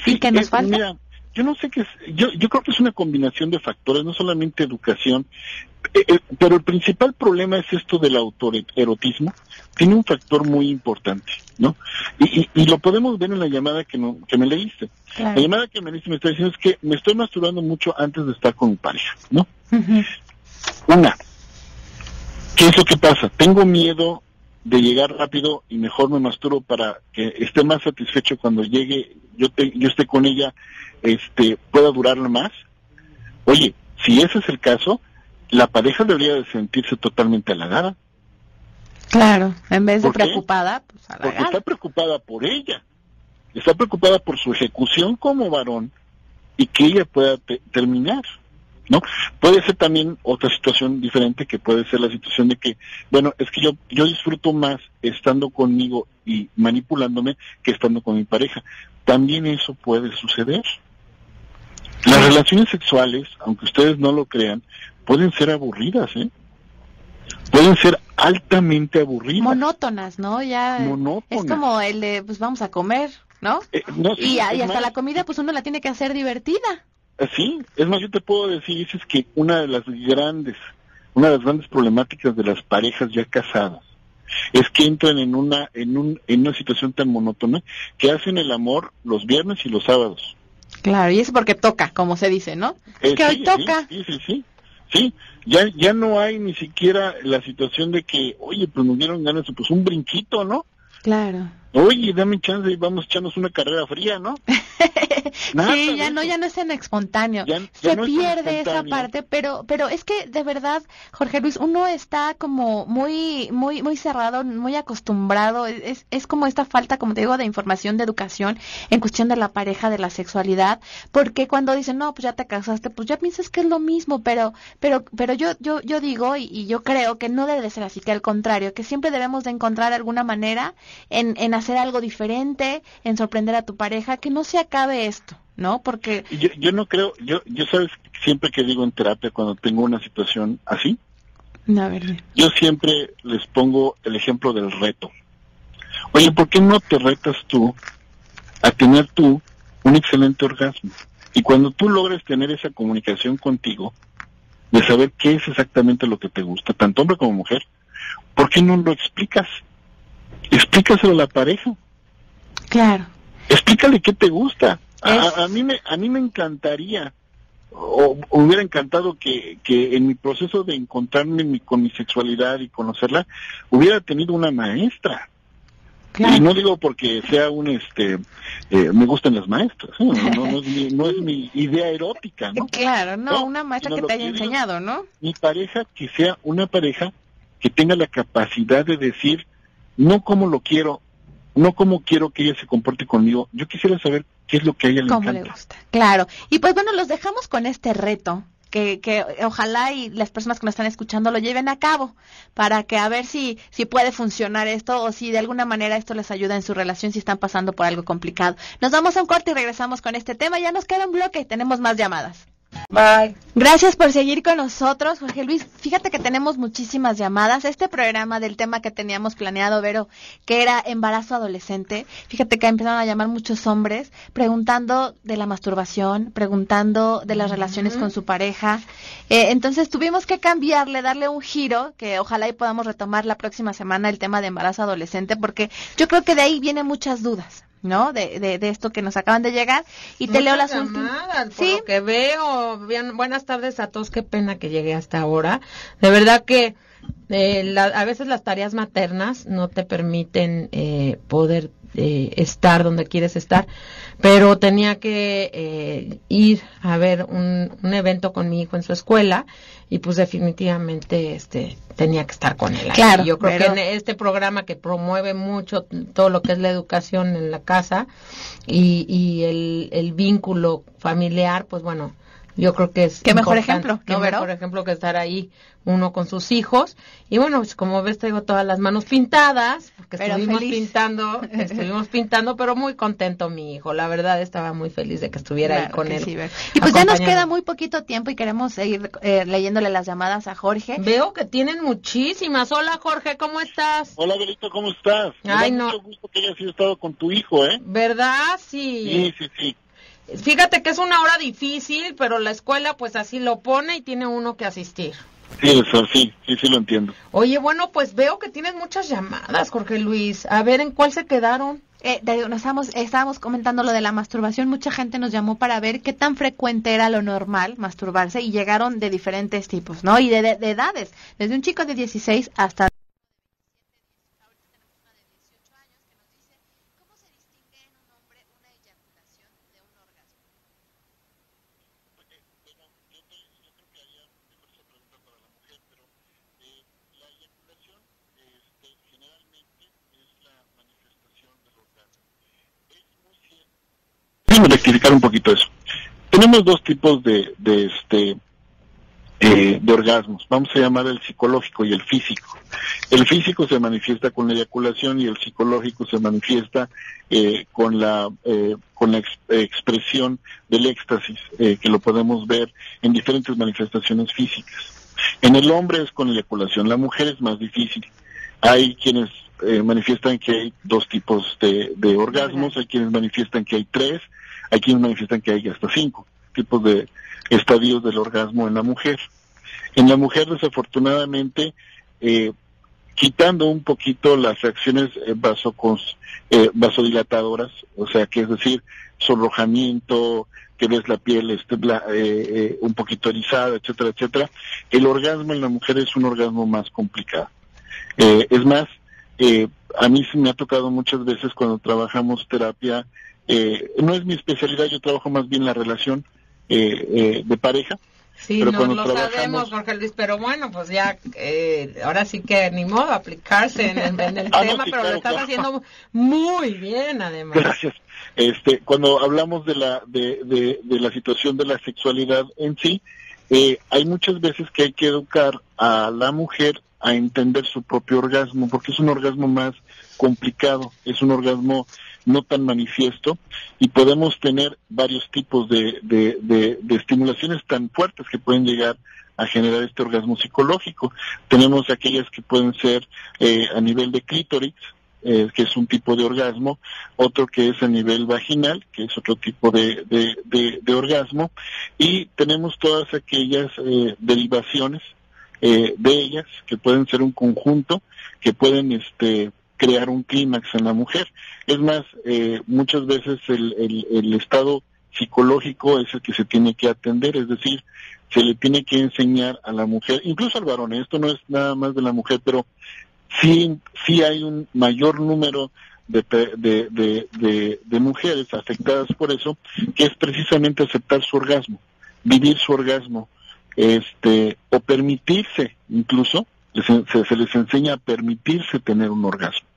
¿Y qué nos falta? Mira, yo no sé qué es, yo creo que es una combinación de factores, no solamente educación, pero el principal problema es esto del autoerotismo. Tiene un factor muy importante, ¿no? Y lo podemos ver en la llamada que me leíste. Claro. La llamada que me leíste me está diciendo es que me estoy masturbando mucho antes de estar con mi pareja, ¿no? Uh-huh. Una, ¿qué es lo que pasa? Tengo miedo de llegar rápido y mejor me masturbo para que esté más satisfecho cuando llegue, yo esté con ella, pueda durarla más. Oye, si ese es el caso, la pareja debería de sentirse totalmente halagada. Claro, en vez de preocupada, pues halagada. Porque está preocupada por ella, está preocupada por su ejecución como varón y que ella pueda terminar, ¿no? Puede ser también otra situación diferente, que puede ser la situación de que, bueno, es que yo disfruto más estando conmigo y manipulándome que estando con mi pareja. También eso puede suceder. Las relaciones sexuales, aunque ustedes no lo crean, pueden ser aburridas, ¿eh? Pueden ser altamente aburridas. Monótonas, ¿no? Ya monótonas. Es como el de, pues vamos a comer, ¿no? No, sí, y hasta la comida, pues uno la tiene que hacer divertida. Sí, es más, yo te puedo decir, es que una de las grandes problemáticas de las parejas ya casadas es que entran en una situación tan monótona que hacen el amor los viernes y los sábados. Claro, y eso porque toca, como se dice, ¿no? Es que hoy toca. Sí, ya no hay ni siquiera la situación de que, oye, pues nos dieron ganas de pues un brinquito, ¿no? Claro. Oye, dame chance y vamos a echarnos una carrera fría, ¿no? Nada, sí, ya no es en espontáneo. Se pierde esa parte, pero es que de verdad, Jorge Luis, uno está como muy cerrado, muy acostumbrado, es como esta falta, como te digo, de información, de educación en cuestión de la pareja, de la sexualidad, porque cuando dicen, no, pues ya te casaste, pues ya piensas que es lo mismo, pero yo digo y yo creo que no debe ser así, que al contrario, que siempre debemos de encontrar alguna manera en hacer algo diferente, en sorprender a tu pareja, que no se acabe esto, ¿no? Porque yo no creo, yo sabes, siempre que digo en terapia cuando tengo una situación así, yo siempre les pongo el ejemplo del reto. Oye, ¿por qué no te retas tú a tener tú un excelente orgasmo? Y cuando tú logres tener esa comunicación contigo, de saber qué es exactamente lo que te gusta, tanto hombre como mujer, ¿por qué no lo explicas? Explícaselo a la pareja. Claro. Explícale qué te gusta. A mí me encantaría, o hubiera encantado que en mi proceso de encontrarme con mi sexualidad y conocerla, hubiera tenido una maestra. Claro. Y no digo porque sea me gustan las maestras, no es mi idea erótica, ¿no? Claro, no, una maestra que te haya enseñado, ¿no? Mi pareja, que sea una pareja que tenga la capacidad de decir, no como lo quiero, no como quiero que ella se comporte conmigo. Yo quisiera saber qué es lo que a ella le encanta. Le gusta. Claro. Y pues bueno, los dejamos con este reto, que ojalá y las personas que nos están escuchando lo lleven a cabo, para que a ver si puede funcionar esto, o si de alguna manera esto les ayuda en su relación, si están pasando por algo complicado. Nos vamos a un corte y regresamos con este tema. Ya nos queda un bloque y tenemos más llamadas. Bye. Gracias por seguir con nosotros, Jorge Luis. Fíjate que tenemos muchísimas llamadas. Este programa del tema que teníamos planeado, Vero, que era embarazo adolescente, fíjate que empezaron a llamar muchos hombres preguntando de la masturbación, preguntando de las relaciones con su pareja. Entonces tuvimos que cambiarle, darle un giro, que ojalá y podamos retomar la próxima semana el tema de embarazo adolescente, porque yo creo que de ahí vienen muchas dudas, ¿no? De esto que nos acaban de llegar. Y te leo las últimas. Sí, por lo que veo. Bien, buenas tardes a todos. Qué pena que llegué hasta ahora. De verdad que a veces las tareas maternas no te permiten poder estar donde quieres estar, pero tenía que ir a ver un evento con mi hijo en su escuela y pues definitivamente tenía que estar con él. Claro, yo creo que en este programa que promueve mucho todo lo que es la educación en la casa y el vínculo familiar, pues bueno, yo creo que es qué mejor ejemplo, ¿no, Vero? Mejor ejemplo que estar ahí uno con sus hijos. Y bueno, pues como ves, traigo todas las manos pintadas, que estuvimos pintando, pero muy contento mi hijo. La verdad estaba muy feliz de que estuviera ahí con él. Sí, y pues ya nos queda muy poquito tiempo y queremos seguir leyéndole las llamadas a Jorge. Veo que tienen muchísimas. Hola Jorge, ¿cómo estás? Hola Belito, ¿cómo estás? Ay, Me da mucho gusto que hayas estado con tu hijo, ¿eh? ¿Verdad? Sí. Sí. Fíjate que es una hora difícil, pero la escuela pues así lo pone y tiene uno que asistir. Sí, eso sí lo entiendo. Oye, bueno, pues veo que tienes muchas llamadas, Jorge Luis. A ver, ¿en cuál se quedaron? Estábamos comentando lo de la masturbación. Mucha gente nos llamó para ver qué tan frecuente era lo normal masturbarse y llegaron de diferentes tipos, ¿no? Y de edades, desde un chico de 16 hasta... Déjame rectificar un poquito eso. Tenemos dos tipos de orgasmos. Vamos a llamar el psicológico y el físico. El físico se manifiesta con la eyaculación y el psicológico se manifiesta con la expresión del éxtasis, que lo podemos ver en diferentes manifestaciones físicas. En el hombre es con eyaculación, la mujer es más difícil. Hay quienes manifiestan que hay dos tipos de orgasmos, hay quienes manifiestan que hay 3, hay quienes manifiestan que hay hasta 5 tipos de estadios del orgasmo en la mujer. En la mujer, desafortunadamente, quitando un poquito las reacciones vasodilatadoras, o sea, que es decir, sonrojamiento, que ves la piel un poquito erizada, etcétera, etcétera, el orgasmo en la mujer es un orgasmo más complicado. Es más, a mí se me ha tocado muchas veces cuando trabajamos terapia, no es mi especialidad, yo trabajo más bien la relación de pareja. Sí, pero no lo sabemos, Jorge Luis, pero bueno, pues ya, ahora sí que ni modo aplicarse en el tema, sí, pero claro, lo estás haciendo muy bien, además. Gracias. Cuando hablamos de la situación de la sexualidad en sí, hay muchas veces que hay que educar a la mujer a entender su propio orgasmo, porque es un orgasmo más complicado, es un orgasmo no tan manifiesto, y podemos tener varios tipos de estimulaciones tan fuertes que pueden llegar a generar este orgasmo psicológico. Tenemos aquellas que pueden ser a nivel de clítoris, que es un tipo de orgasmo, otro que es a nivel vaginal, que es otro tipo de orgasmo, y tenemos todas aquellas derivaciones de ellas, que pueden ser un conjunto, que pueden crear un clímax en la mujer. Es más, muchas veces el estado psicológico es el que se tiene que atender, es decir, se le tiene que enseñar a la mujer, incluso al varón, esto no es nada más de la mujer, pero sí hay un mayor número de mujeres afectadas por eso, que es precisamente aceptar su orgasmo, vivir su orgasmo, o permitirse, incluso se les enseña a permitirse tener un orgasmo.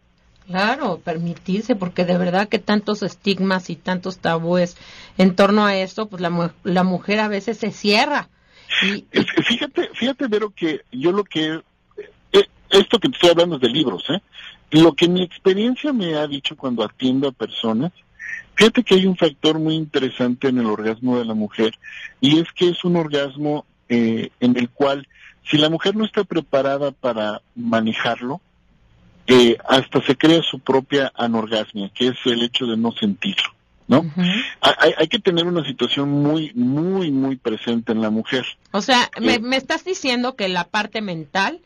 Claro, permitirse, porque de verdad que tantos estigmas y tantos tabúes en torno a esto, pues la mujer a veces se cierra. Fíjate, Vero, que yo esto que te estoy hablando es de libros, lo que mi experiencia me ha dicho cuando atiendo a personas, fíjate que hay un factor muy interesante en el orgasmo de la mujer, y es que es un orgasmo en el cual, si la mujer no está preparada para manejarlo, hasta se crea su propia anorgasmia, que es el hecho de no sentirlo, ¿no? Uh-huh. Hay que tener una situación muy, muy, muy presente en la mujer. O sea, me estás diciendo que la parte mental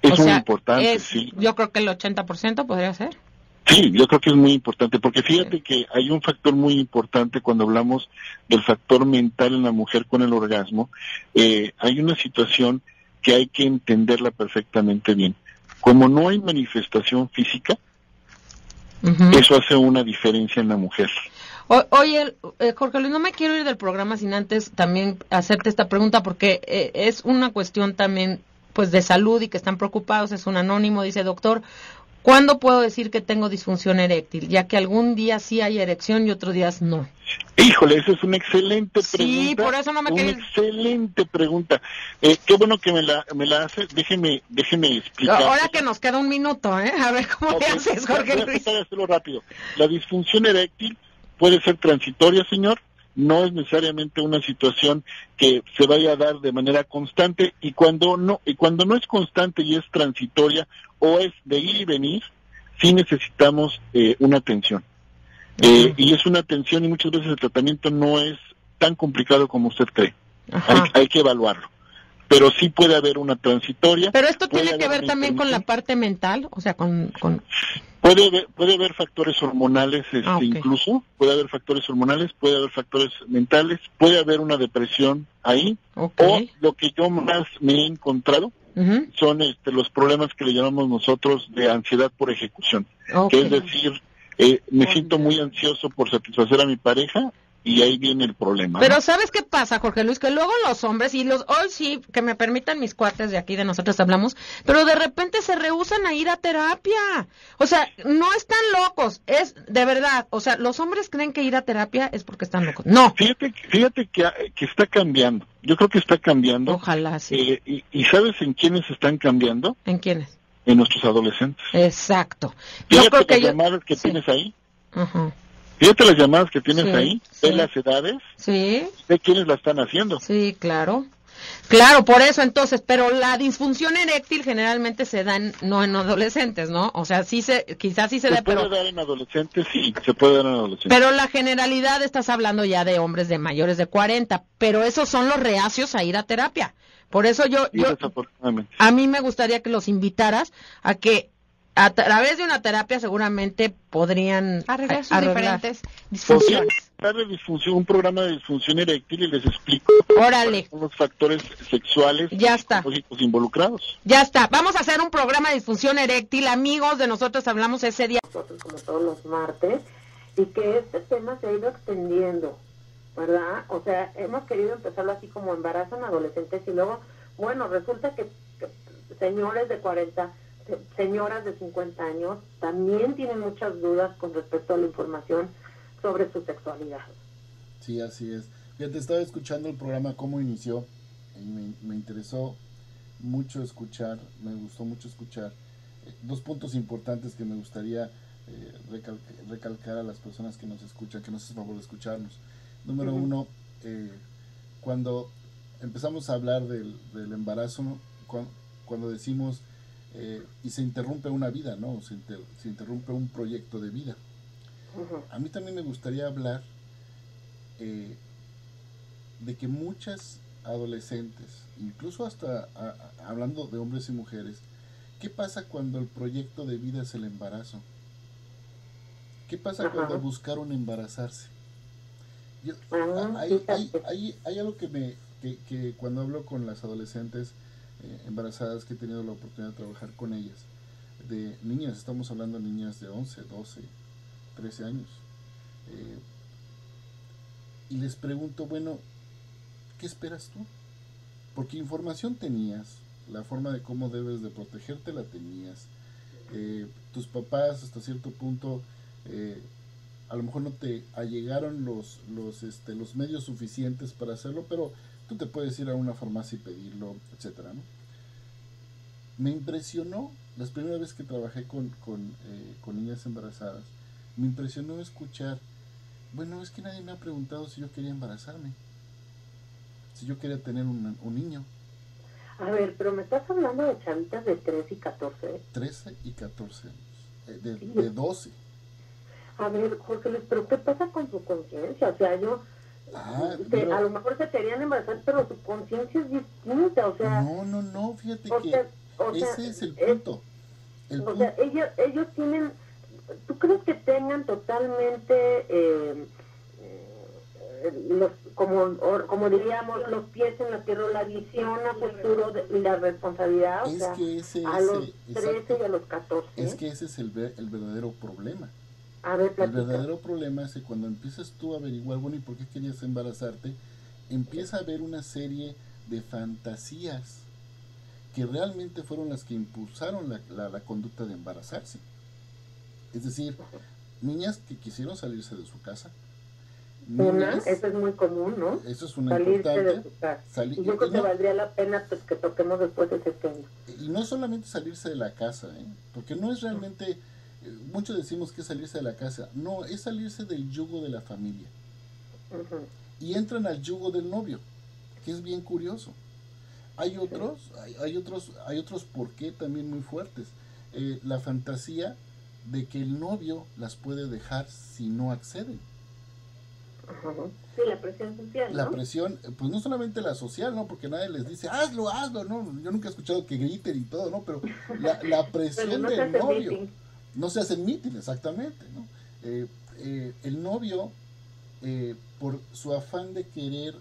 es muy importante, sí. Yo creo que el 80% podría ser. Sí, yo creo que es muy importante, porque fíjate que hay un factor muy importante cuando hablamos del factor mental en la mujer con el orgasmo. Hay una situación que hay que entenderla perfectamente bien. Como no hay manifestación física, uh-huh, eso hace una diferencia en la mujer. Oye, Jorge Luis, no me quiero ir del programa sin antes también hacerte esta pregunta, porque es una cuestión también pues de salud y que están preocupados. Es un anónimo, dice: doctor, ¿Cuándo puedo decir que tengo disfunción eréctil? Ya que algún día sí hay erección y otros días no. Híjole, esa es una excelente pregunta. Sí, por eso no me quería... Excelente pregunta. Qué bueno que me la hace. Déjeme explicar. Ahora que nos queda un minuto, A ver cómo le haces, Jorge Luis. Voy a tratar de hacerlo rápido. La disfunción eréctil puede ser transitoria, señor. No es necesariamente una situación que se vaya a dar de manera constante, y cuando no es constante y es transitoria o es de ir y venir, sí necesitamos una atención. Y es una atención, y muchas veces el tratamiento no es tan complicado como usted cree. Hay que evaluarlo. Pero sí puede haber una transitoria. Pero esto tiene que ver también con la parte mental, o sea, con... Puede haber factores hormonales, incluso, puede haber factores hormonales, puede haber factores mentales, puede haber una depresión ahí, o lo que yo más me he encontrado son los problemas que le llamamos nosotros de ansiedad por ejecución, que es decir, me siento muy ansioso por satisfacer a mi pareja, y ahí viene el problema. Pero ¿sabes qué pasa, Jorge Luis? Que luego los hombres, y hoy sí, que me permitan mis cuates de aquí, de nosotros hablamos, pero de repente se rehúsan a ir a terapia. O sea, no están locos, es de verdad. O sea, los hombres creen que ir a terapia es porque están locos. No. Fíjate que está cambiando. Yo creo que está cambiando. Ojalá, sí. ¿Y sabes en quiénes están cambiando? ¿En quiénes? En nuestros adolescentes. Exacto. Fíjate las llamadas que tienes ahí. Fíjate las llamadas que tienes ahí, de las edades, de quiénes la están haciendo. Sí, claro. Claro, por eso entonces, pero la disfunción eréctil generalmente se da no en adolescentes, ¿no? O sea, quizás sí se da, pero... Se puede dar en adolescentes, sí, se puede dar en adolescentes. Pero la generalidad estás hablando ya de hombres de mayores de 40, pero esos son los reacios a ir a terapia. Por eso a mí me gustaría que los invitaras a que a través de una terapia seguramente podrían arreglar sus diferentes disfunciones. Un programa de disfunción eréctil, y les explico los factores sexuales y psicológicos involucrados. Ya está, vamos a hacer un programa de disfunción eréctil, amigos, de nosotros hablamos ese día. Nosotros como todos los martes, y que este tema se ha ido extendiendo, ¿verdad? O sea, hemos querido empezarlo así como embarazo en adolescentes, y luego, bueno, resulta que señores de 40... señoras de 50 años también tienen muchas dudas con respecto a la información sobre su sexualidad. Sí, así es. Fíjate, estaba escuchando el programa Cómo Inició, y me interesó mucho escuchar, me gustó mucho escuchar dos puntos importantes que me gustaría recalcar a las personas que nos escuchan, que nos hacen favor de escucharnos. Número uno, cuando empezamos a hablar del embarazo, ¿no? Cuando decimos y se interrumpe una vida, ¿no? Se interrumpe un proyecto de vida. A mí también me gustaría hablar de que muchas adolescentes, incluso hasta hablando de hombres y mujeres, ¿qué pasa cuando el proyecto de vida es el embarazo? ¿Qué pasa cuando buscaron embarazarse? Hay algo que cuando hablo con las adolescentes embarazadas, que he tenido la oportunidad de trabajar con ellas, de niñas, estamos hablando de niñas de 11, 12, 13 años, y les pregunto, bueno, ¿qué esperas tú? Porque información tenías, la forma de cómo debes de protegerte la tenías, tus papás hasta cierto punto a lo mejor no te allegaron los medios suficientes para hacerlo, pero tú te puedes ir a una farmacia y pedirlo, etcétera, ¿no? Me impresionó, las primeras veces que trabajé con niñas embarazadas, me impresionó escuchar, bueno, es que nadie me ha preguntado si yo quería embarazarme, si yo quería tener un niño. A ver, pero me estás hablando de chavitas de 13 y 14. 13 y 14 años, de 12. A ver, Jorge Luis, pero ¿qué pasa con su conciencia? O sea, a lo mejor se querían embarazar, pero su conciencia es distinta, o sea... No, fíjate que ese es el punto. O sea, ellos tienen... ¿Tú crees que tengan totalmente, como diríamos, los pies en la tierra, la visión a futuro y la responsabilidad? O sea, a los 13 y a los 14. Es que ese es el verdadero problema. A ver, el verdadero problema es que cuando empiezas tú a averiguar, bueno, ¿y por qué querías embarazarte? Empieza a haber una serie de fantasías que realmente fueron las que impulsaron la conducta de embarazarse. Es decir, niñas que quisieron salirse de su casa. Eso es muy común, ¿no? Eso es una salirse importante. De su casa. Y yo creo que valdría la pena pues, que toquemos después ese tema. Y no solamente salirse de la casa, porque no es realmente, muchos decimos que es salirse de la casa, no, es salirse del yugo de la familia. Y entran al yugo del novio, que es bien curioso. Hay otros por qué también muy fuertes. La fantasía de que el novio las puede dejar si no acceden. Sí, la presión social, ¿no? La presión, pues no solamente la social, ¿no? Porque nadie les dice, hazlo, ¿no? Yo nunca he escuchado que griten y todo, ¿no? Pero la presión del novio. Meeting. No se hacen meeting, exactamente, ¿no? El novio, por su afán de querer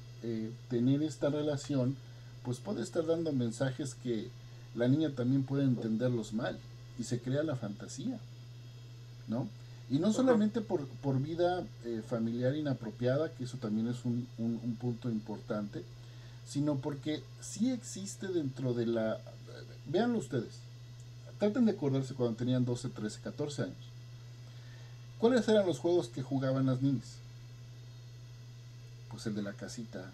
tener esta relación, pues puede estar dando mensajes que la niña también puede entenderlos mal y se crea la fantasía, ¿no? Y no solamente por vida familiar inapropiada, que eso también es un punto importante, sino porque sí existe dentro de la... Véanlo ustedes, traten de acordarse cuando tenían 12, 13, 14 años. ¿Cuáles eran los juegos que jugaban las niñas? Pues el de la casita.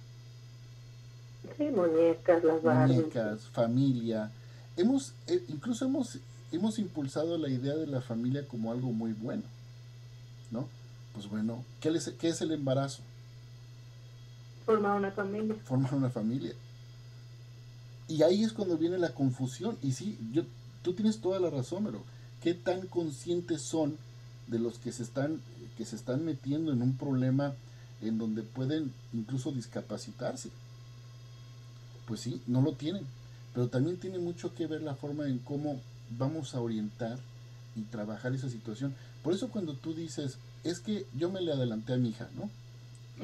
Sí, muñecas, las Barbies. Muñecas, familia. Incluso hemos impulsado la idea de la familia como algo muy bueno, ¿no? Pues bueno, ¿qué es el embarazo? Formar una familia. Formar una familia. Y ahí es cuando viene la confusión. Y sí, tú tienes toda la razón, pero ¿qué tan conscientes son de los que se están metiendo en un problema en donde pueden incluso discapacitarse? Pues sí, no lo tienen. Pero también tiene mucho que ver la forma en cómo vamos a orientar y trabajar esa situación. Por eso cuando tú dices, es que yo me le adelanté a mi hija, ¿no?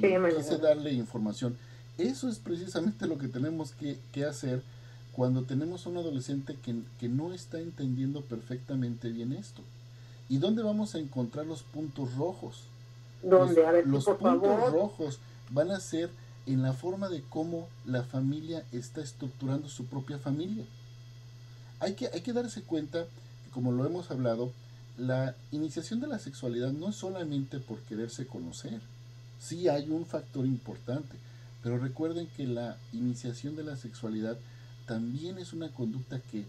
Sí, quise darle información. Eso es precisamente lo que tenemos que hacer cuando tenemos un adolescente que no está entendiendo perfectamente bien esto. ¿Y dónde vamos a encontrar los puntos rojos? ¿Dónde? A ver, los por puntos favor. rojos van a ser en la forma de cómo la familia está estructurando su propia familia. Hay que darse cuenta que, como lo hemos hablado, la iniciación de la sexualidad no es solamente por quererse conocer. Sí hay un factor importante, pero recuerden que la iniciación de la sexualidad también es una conducta que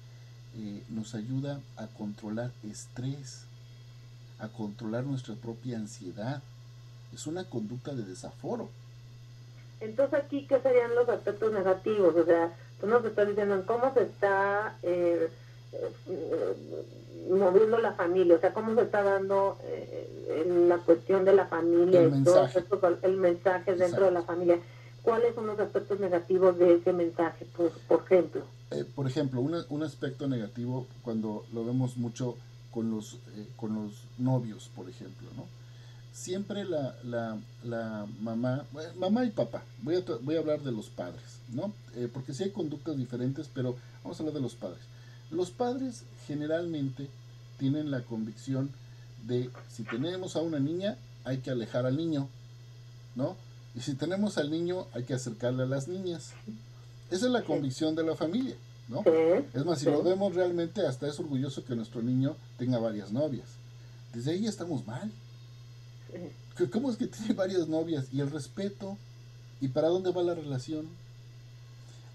nos ayuda a controlar estrés, a controlar nuestra propia ansiedad. Es una conducta de desaforo. Entonces aquí, ¿qué serían los aspectos negativos? O sea, tú nos estás diciendo en cómo se está moviendo la familia, o sea, cómo se está dando en la cuestión de la familia el mensaje. Todo esto, el mensaje dentro de la familia. ¿Cuáles son los aspectos negativos de ese mensaje, por ejemplo? Por ejemplo, un aspecto negativo cuando lo vemos mucho con los novios, por ejemplo, ¿no? Siempre la mamá y papá, voy a hablar de los padres, ¿no? Porque sí hay conductas diferentes, pero vamos a hablar de los padres. Los padres generalmente tienen la convicción de si tenemos a una niña, hay que alejar al niño, ¿no? Y si tenemos al niño, hay que acercarle a las niñas. Esa es la convicción de la familia, ¿no? Es más, si lo vemos realmente, hasta es orgulloso que nuestro niño tenga varias novias. Desde ahí estamos mal. ¿Cómo es que tiene varias novias? ¿Y el respeto? ¿Y para dónde va la relación?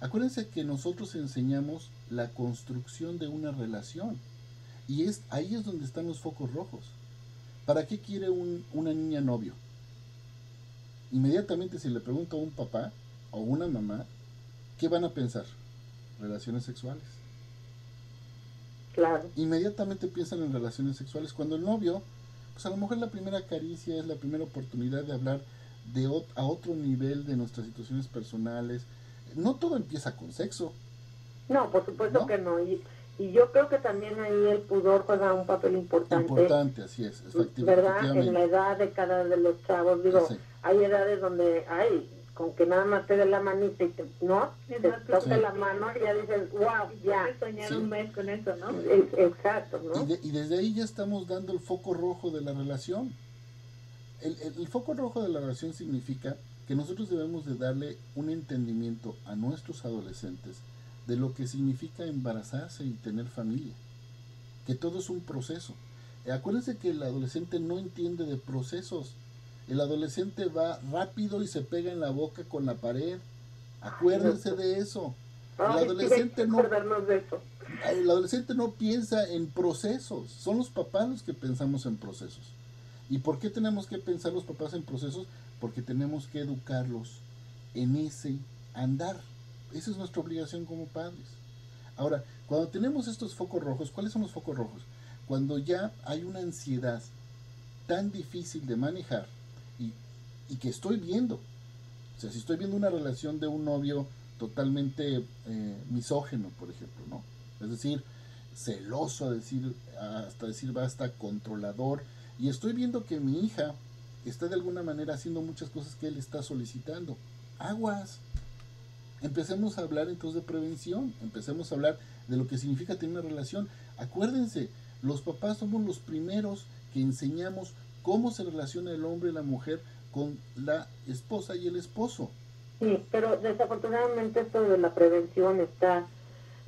Acuérdense que nosotros enseñamos la construcción de una relación. Y ahí es donde están los focos rojos. ¿Para qué quiere una niña novio? Inmediatamente si le pregunto a un papá o una mamá, ¿qué van a pensar? Relaciones sexuales. Claro. Inmediatamente piensan en relaciones sexuales. Cuando el novio, pues a lo mejor la primera caricia es la primera oportunidad de hablar a otro nivel de nuestras situaciones personales. No todo empieza con sexo. No, por supuesto, ¿no? Que no. Y yo creo que también ahí el pudor juega un papel importante. Importante, así es, ¿verdad? En la edad de cada de los chavos, digo, sí. Hay edades donde, con que nada más te dé la manita y te toque la mano y ya dices, wow, ya. Soñar un mes con eso, ¿no? Exacto, ¿no? Y desde ahí ya estamos dando el foco rojo de la relación. El foco rojo de la relación significa que nosotros debemos de darle un entendimiento a nuestros adolescentes de lo que significa embarazarse y tener familia, que todo es un proceso. Acuérdense que el adolescente no entiende de procesos. El adolescente va rápido y se pega en la boca con la pared. Acuérdense de eso. El adolescente no piensa en procesos. Son los papás los que pensamos en procesos. ¿Y por qué tenemos que pensar los papás en procesos? Porque tenemos que educarlos en ese andar. Esa es nuestra obligación como padres. Ahora, cuando tenemos estos focos rojos, ¿cuáles son los focos rojos? Cuando ya hay una ansiedad tan difícil de manejar y que estoy viendo. O sea, si estoy viendo una relación de un novio totalmente misógino, por ejemplo, ¿no? Es decir, celoso, hasta decir basta, controlador, y estoy viendo que mi hija está de alguna manera haciendo muchas cosas que él está solicitando. Aguas. Empecemos a hablar entonces de prevención, empecemos a hablar de lo que significa tener una relación. Acuérdense, los papás somos los primeros que enseñamos cómo se relaciona el hombre y la mujer con la esposa y el esposo. Sí, pero desafortunadamente esto de la prevención está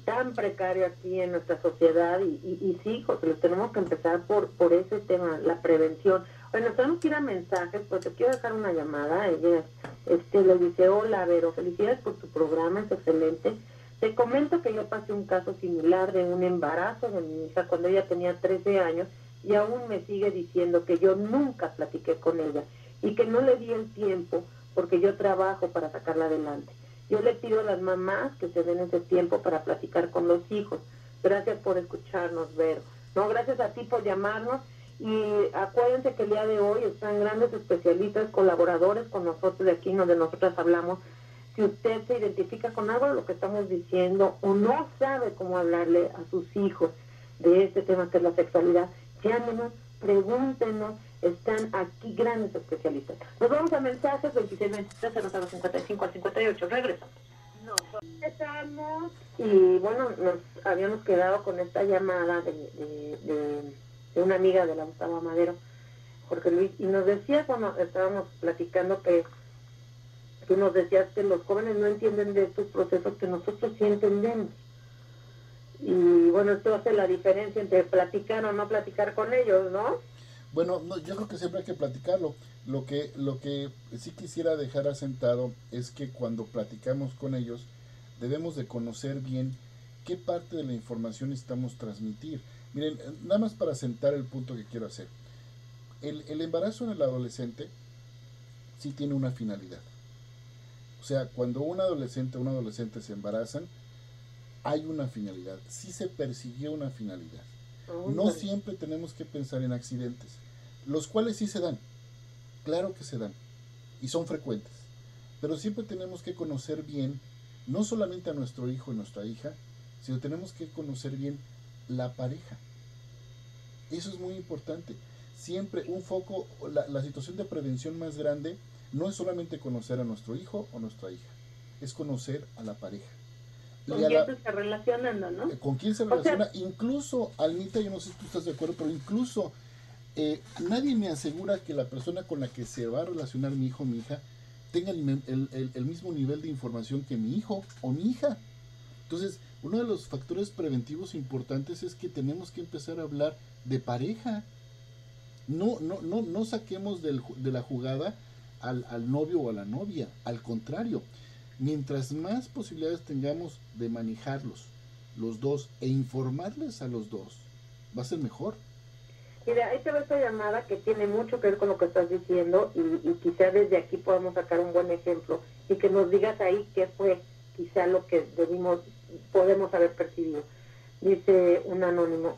tan precario aquí en nuestra sociedad y sí, José, tenemos que empezar por ese tema, la prevención. Bueno, tenemos que ir a mensajes, pues te quiero dejar una llamada. Ella le dice: hola, Vero, felicidades por tu programa, es excelente. Te comento que yo pasé un caso similar de un embarazo de mi hija cuando ella tenía 13 años y aún me sigue diciendo que yo nunca platiqué con ella y que no le di el tiempo porque yo trabajo para sacarla adelante. Yo le pido a las mamás que se den ese tiempo para platicar con los hijos. Gracias por escucharnos, Vero. No, gracias a ti por llamarnos. Y acuérdense que el día de hoy están grandes especialistas, colaboradores con nosotros de aquí, donde nosotras hablamos. Si usted se identifica con algo de lo que estamos diciendo o no sabe cómo hablarle a sus hijos de este tema que es la sexualidad, llámenos, pregúntenos, están aquí grandes especialistas. Nos vamos a mensajes 2623-0055-58. Regresamos. Estamos y bueno, nos habíamos quedado con esta llamada de una amiga de la Gustavo Madero, Jorge Luis, y nos decía cuando estábamos platicando que tú nos decías que los jóvenes no entienden de estos procesos que nosotros sí entendemos. Y bueno, esto hace la diferencia entre platicar o no platicar con ellos, ¿no? Bueno, no, yo creo que siempre hay que platicarlo. Lo que sí quisiera dejar asentado es que cuando platicamos con ellos debemos de conocer bien qué parte de la información necesitamos transmitir. Miren, nada más para asentar el punto que quiero hacer. El embarazo en el adolescente sí tiene una finalidad. O sea, cuando un adolescente o una adolescente se embarazan, hay una finalidad. Sí se persiguió una finalidad. No siempre tenemos que pensar en accidentes, los cuales sí se dan. Claro que se dan. Y son frecuentes. Pero siempre tenemos que conocer bien, no solamente a nuestro hijo y nuestra hija, sino tenemos que conocer bien la pareja. Eso es muy importante. Siempre un foco, la situación de prevención más grande no es solamente conocer a nuestro hijo o nuestra hija, es conocer a la pareja. ¿Con quién se está relacionando, no? ¿Con quién se relaciona? Incluso, Almita, yo no sé si tú estás de acuerdo, pero incluso nadie me asegura que la persona con la que se va a relacionar mi hijo o mi hija tenga el mismo nivel de información que mi hijo o mi hija. Entonces, uno de los factores preventivos importantes es que tenemos que empezar a hablar de pareja. No saquemos de la jugada al novio o a la novia. Al contrario, mientras más posibilidades tengamos de manejarlos los dos e informarles a los dos, va a ser mejor. Mira, ahí te va esta llamada que tiene mucho que ver con lo que estás diciendo y quizá desde aquí podamos sacar un buen ejemplo y que nos digas ahí qué fue quizá lo que podemos haber percibido. Dice un anónimo: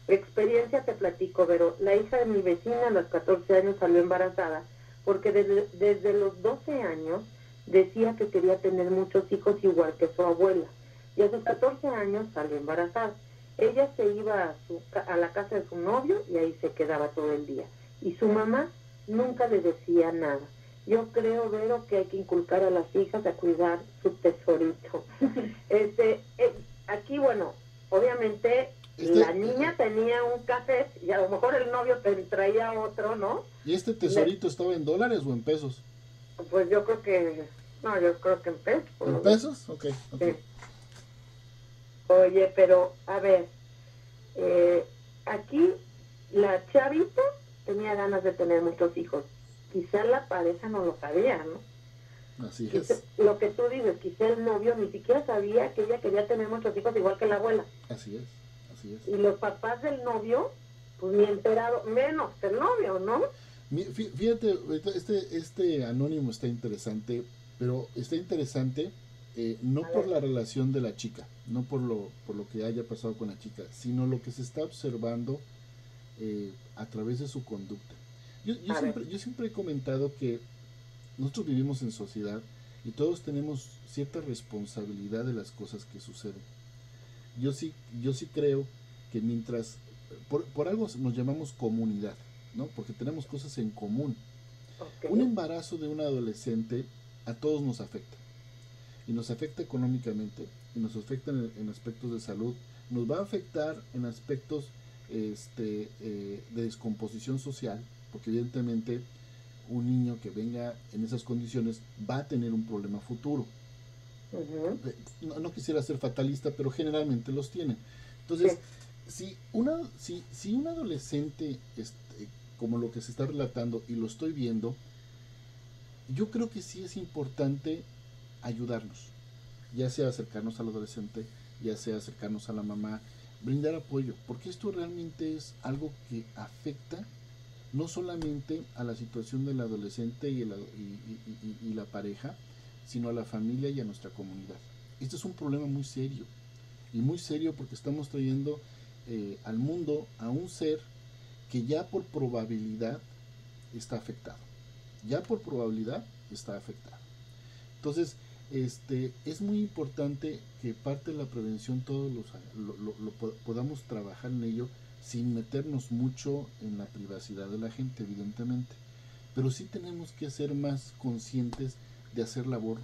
experiencia te platico, pero la hija de mi vecina a los 14 años salió embarazada porque desde los 12 años decía que quería tener muchos hijos igual que su abuela, y a sus 14 años salió embarazada. Ella se iba a la casa de su novio y ahí se quedaba todo el día, y su mamá nunca le decía nada. Yo creo, Vero, que hay que inculcar a las hijas a cuidar su tesorito. Aquí, bueno, obviamente la niña tenía un café y a lo mejor el novio traía otro, ¿no? ¿Y este tesorito estaba en dólares o en pesos? Pues yo creo que... No, yo creo que en pesos. ¿En pesos? Ok. Sí. Oye, pero, a ver, aquí la chavita tenía ganas de tener muchos hijos. Quizá la pareja no lo sabía, ¿no? Así quizá, es. lo que tú dices, quizá el novio ni siquiera sabía que ella quería tener muchos hijos igual que la abuela. Así es, así es. Y los papás del novio, pues ni enterado, menos que el novio, ¿no? Fíjate, este anónimo está interesante, pero está interesante no por la relación de la chica, no por lo que haya pasado con la chica, sino lo que se está observando a través de su conducta. Yo siempre he comentado que nosotros vivimos en sociedad y todos tenemos cierta responsabilidad de las cosas que suceden. Yo sí creo que mientras, por algo nos llamamos comunidad, ¿no? Porque tenemos cosas en común. Okay. Un embarazo de un adolescente a todos nos afecta. Y nos afecta económicamente, y nos afecta en aspectos de salud, nos va a afectar en aspectos de descomposición social, porque evidentemente un niño que venga en esas condiciones va a tener un problema futuro. No quisiera ser fatalista, pero generalmente los tienen. Entonces, si un adolescente, como lo que se está relatando, y lo estoy viendo, yo creo que sí es importante ayudarnos, ya sea acercarnos al adolescente, ya sea acercarnos a la mamá, brindar apoyo, porque esto realmente es algo que afecta no solamente a la situación del adolescente y la pareja, sino a la familia y a nuestra comunidad. Este es un problema muy serio, y muy serio porque estamos trayendo al mundo a un ser que ya por probabilidad está afectado. Ya por probabilidad está afectado. Entonces, es muy importante que parte de la prevención todos lo podamos trabajar en ello sin meternos mucho en la privacidad de la gente, evidentemente. Pero sí tenemos que ser más conscientes de hacer labor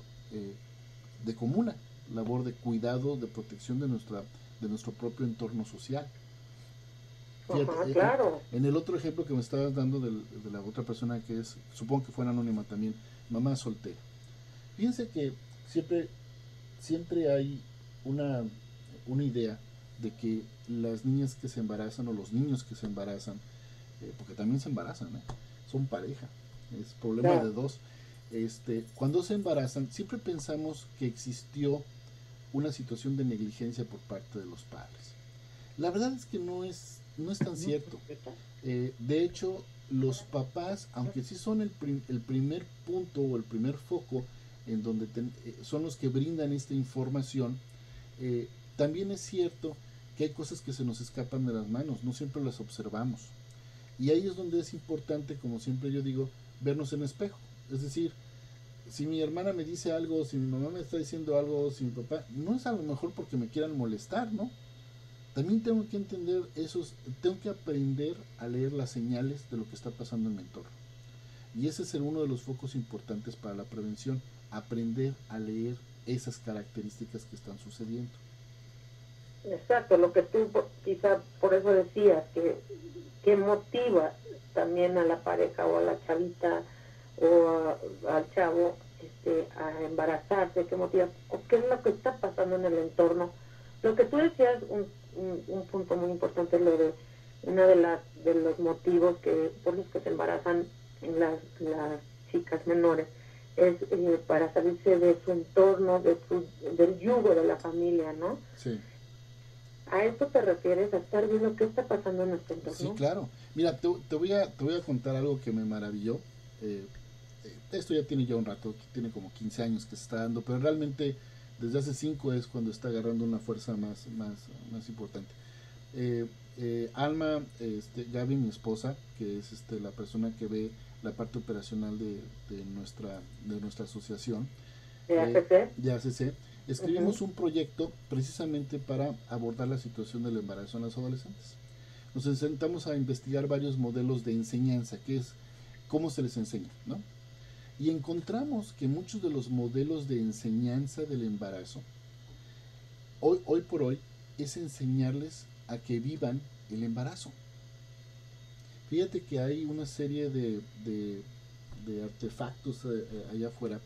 de comuna, labor de cuidado, de protección de nuestro propio entorno social. Fíjate, claro. En el otro ejemplo que me estabas dando de la otra persona que es, supongo que fue anónima también, mamá soltera. Fíjense que siempre hay una idea de que las niñas que se embarazan o los niños que se embarazan, porque también se embarazan, son pareja, es problema de dos. Cuando se embarazan, siempre pensamos que existió una situación de negligencia por parte de los padres. La verdad es que no es tan cierto. De hecho, los papás, aunque sí son el primer punto o el primer foco en donde son los que brindan esta información, también es cierto que hay cosas que se nos escapan de las manos, no siempre las observamos. Y ahí es donde es importante, como siempre yo digo, vernos en espejo. Es decir, si mi hermana me dice algo, si mi mamá me está diciendo algo, si mi papá, no es a lo mejor porque me quieran molestar, ¿no? También tengo que entender tengo que aprender a leer las señales de lo que está pasando en mi entorno. Y ese es uno de los focos importantes para la prevención, aprender a leer esas características que están sucediendo. Exacto, lo que tú quizá por eso decías, que motiva también a la pareja o a la chavita o al chavo a embarazarse, que motiva, o qué es lo que está pasando en el entorno. Lo que tú decías, un punto muy importante es lo de una de los motivos por los que se embarazan en las chicas menores, es para salirse de su entorno, del yugo de la familia, ¿no? Sí. ¿A esto te refieres, a estar viendo qué está pasando en nuestro entorno? Sí, claro. Mira, te voy a contar algo que me maravilló. Esto ya tiene un rato, tiene como 15 años que se está dando, pero realmente desde hace 5 es cuando está agarrando una fuerza más importante. Alma, Gaby, mi esposa, que es la persona que ve la parte operacional de nuestra asociación, de ACC, escribimos un proyecto precisamente para abordar la situación del embarazo en las adolescentes. Nos sentamos a investigar varios modelos de enseñanza, que es cómo se les enseña, ¿no? Y encontramos que muchos de los modelos de enseñanza del embarazo, hoy por hoy, es enseñarles a que vivan el embarazo. Fíjate que hay una serie de artefactos allá afuera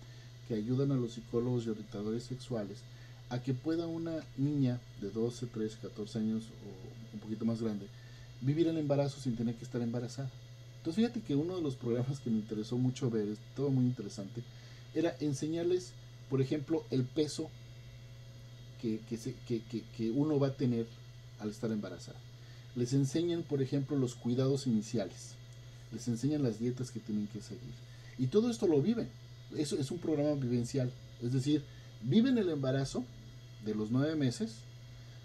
que ayudan a los psicólogos y orientadores sexuales a que pueda una niña de 12, 13, 14 años o un poquito más grande vivir el embarazo sin tener que estar embarazada. Entonces fíjate que uno de los programas que me interesó mucho ver, es todo muy interesante, era enseñarles, por ejemplo, el peso que uno va a tener al estar embarazada. Les enseñan, por ejemplo, los cuidados iniciales, les enseñan las dietas que tienen que seguir. Y todo esto lo viven. Eso es un programa vivencial. Es decir, viven el embarazo de los 9 meses,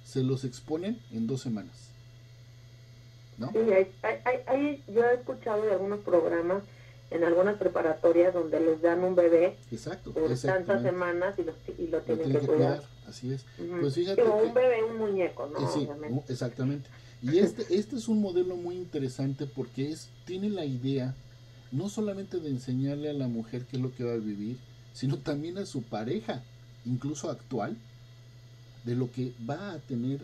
se los exponen en 2 semanas. ¿No? Sí, yo he escuchado de algunos programas en algunas preparatorias donde les dan un bebé. Exacto, por tantas semanas y lo tienen que cuidar. Así es. Uh-huh. Pues fíjate como un bebé, un muñeco, ¿no? Sí, exactamente. Y este es un modelo muy interesante porque tiene la idea no solamente de enseñarle a la mujer qué es lo que va a vivir, sino también a su pareja, incluso actual, de lo que va a tener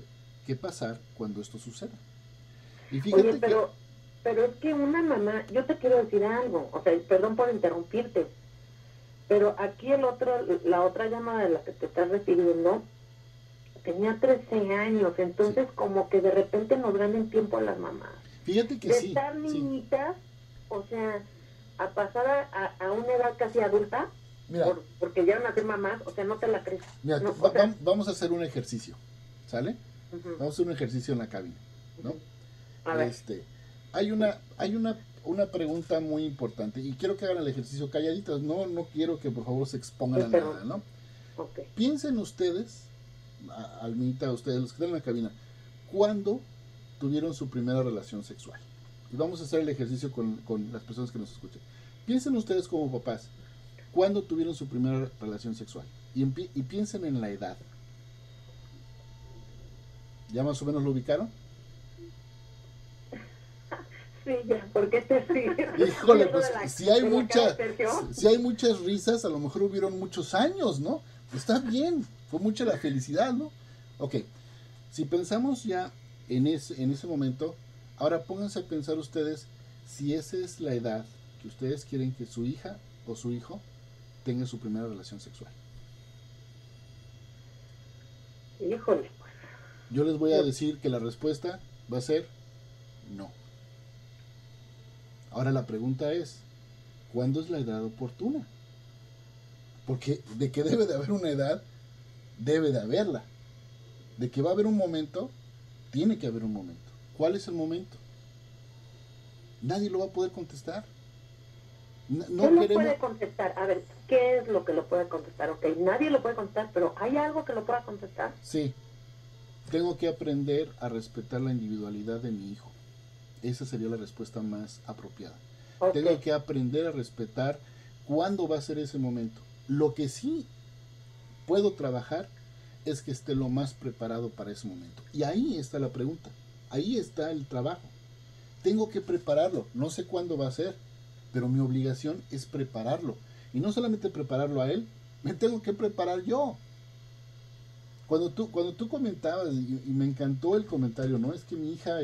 que pasar cuando esto suceda. Y fíjate. Oye, pero es que una mamá, yo te quiero decir algo, o sea, perdón por interrumpirte, pero aquí la otra llamada de la que te estás refiriendo, tenía 13 años, entonces sí, como que de repente nos ganan tiempo a las mamás. Fíjate que de sí. estar niñitas, sí, o sea, a pasar a una edad casi adulta, mira, porque llegan a ser mamás, o sea, no te la crees. Mira, no, vamos a hacer un ejercicio, ¿sale? Uh-huh. Vamos a hacer un ejercicio en la cabina, ¿no? A ver. Hay una pregunta muy importante y quiero que hagan el ejercicio calladitas, no quiero que por favor se expongan a nada, ¿no? Okay. Piensen ustedes, Almita, ustedes los que están en la cabina, ¿cuándo tuvieron su primera relación sexual? Y vamos a hacer el ejercicio con las personas que nos escuchan. Piensen ustedes como papás, ¿cuándo tuvieron su primera relación sexual? Y piensen en la edad. ¿Ya más o menos lo ubicaron? Sí, ya, ¿por qué te ríes? Híjole, pues si hay muchas risas, a lo mejor hubieron muchos años, ¿no? Está bien, fue mucha la felicidad, ¿no? Ok, si pensamos ya en ese momento, ahora pónganse a pensar ustedes si esa es la edad que ustedes quieren que su hija o su hijo tenga su primera relación sexual. Híjole. Yo les voy a decir que la respuesta va a ser no. Ahora la pregunta es, ¿cuándo es la edad oportuna? Porque de que debe de haber una edad, debe de haberla. De que va a haber un momento, tiene que haber un momento. ¿Cuál es el momento? Nadie lo va a poder contestar. No puede contestar? A ver, ¿qué es lo que lo puede contestar? Ok, nadie lo puede contestar, pero ¿hay algo que lo pueda contestar? Sí. Tengo que aprender a respetar la individualidad de mi hijo. Esa sería la respuesta más apropiada. Okay. Tengo que aprender a respetar cuándo va a ser ese momento. Lo que sí puedo trabajar es que esté lo más preparado para ese momento. Y ahí está la pregunta. Ahí está el trabajo. Tengo que prepararlo. No sé cuándo va a ser, pero mi obligación es prepararlo. Y no solamente prepararlo a él, me tengo que preparar yo. Cuando tú comentabas, y me encantó el comentario, ¿no? Es que mi hija,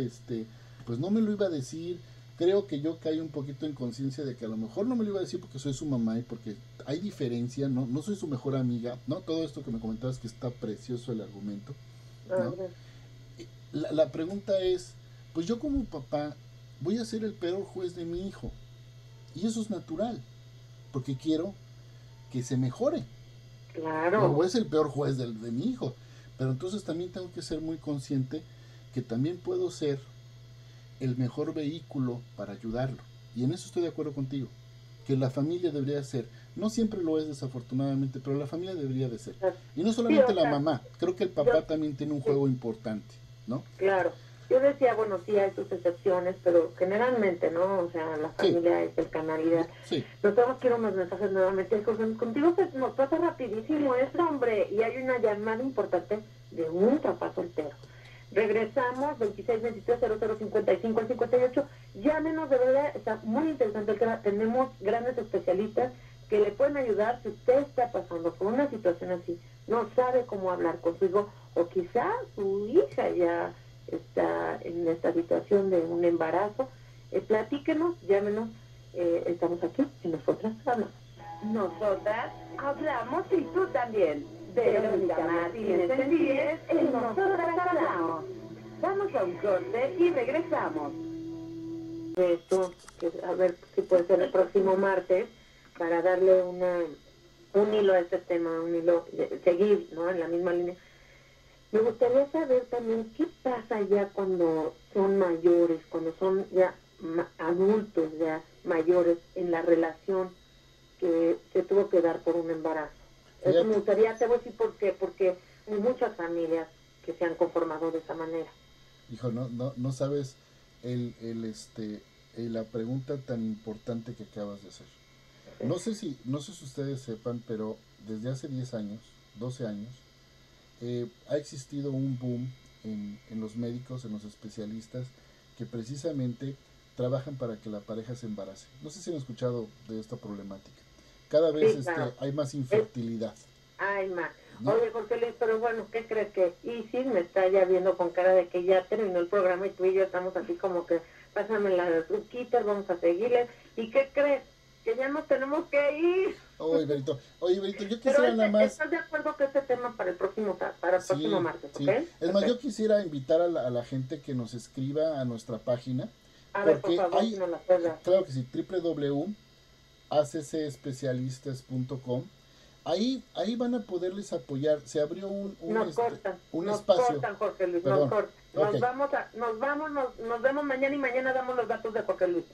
pues no me lo iba a decir. Creo que yo caí un poquito en conciencia de que a lo mejor no me lo iba a decir porque soy su mamá y porque hay diferencia, no soy su mejor amiga, ¿no? Todo esto que me comentabas, que está precioso el argumento, ¿no? La pregunta es, pues yo como papá voy a ser el peor juez de mi hijo. Y eso es natural, porque quiero que se mejore. Claro. No es el peor juez de mi hijo, pero entonces también tengo que ser muy consciente que también puedo ser el mejor vehículo para ayudarlo. Y en eso estoy de acuerdo contigo, que la familia debería ser, no siempre lo es desafortunadamente, pero la familia debería de ser. Y no solamente la mamá, creo que el papá también tiene un juego importante, ¿no? Claro. Yo decía, bueno, sí hay sus excepciones, pero generalmente, ¿no? O sea, la familia es el canal ideal. Sí. Nosotros quiero unos mensajes nuevamente. Contigo nos pasa rapidísimo esto, hombre. Y hay una llamada importante de un papá soltero. Regresamos, 2623-0055-58. Llámenos, de verdad, está muy interesante el tema. Tenemos grandes especialistas que le pueden ayudar si usted está pasando por una situación así. No sabe cómo hablar con su hijo, o quizá su hija ya está en esta situación de un embarazo. Platíquenos, llámenos, estamos aquí y nosotras hablamos. Nosotras hablamos y tú también. Verónica Martínez Cendíes en Nosotras Hablamos. Vamos a un corte y regresamos. Esto, a ver si puede ser el próximo martes, para darle un hilo a este tema, un hilo, seguir, ¿no?, en la misma línea. Me gustaría saber también qué pasa ya cuando son mayores, cuando son ya adultos, ya mayores, en la relación que se tuvo que dar por un embarazo. Eso me gustaría, te voy a decir por qué, porque hay muchas familias que se han conformado de esa manera. Hijo, no sabes la pregunta tan importante que acabas de hacer. No sé si ustedes sepan, pero desde hace 10 años, 12 años, ha existido un boom en los médicos, en los especialistas, que precisamente trabajan para que la pareja se embarace. No sé si han escuchado de esta problemática. Cada vez claro. Hay más infertilidad. Hay más. ¿No? Oye, Jorge Luis, pero bueno, ¿qué crees que Isis me está ya viendo con cara de que ya terminó el programa y tú y yo estamos así como que pásame la truquita, vamos a seguirle? ¿Y qué crees? Que ya nos tenemos que ir. Oye, Berito, yo quisiera nada más... ¿Estás de acuerdo que este tema para el próximo martes, sí. ¿ok? Es más, yo quisiera invitar a la gente que nos escriba a nuestra página. A ver, por favor, si nos la puedes dar. Claro que sí, www.accspecialistas.com. Ahí van a poderles apoyar. Se abrió un espacio. Nos cortan, Jorge Luis, Perdón. nos cortan. Okay. Nos vemos mañana y mañana damos los datos de Jorge Luis.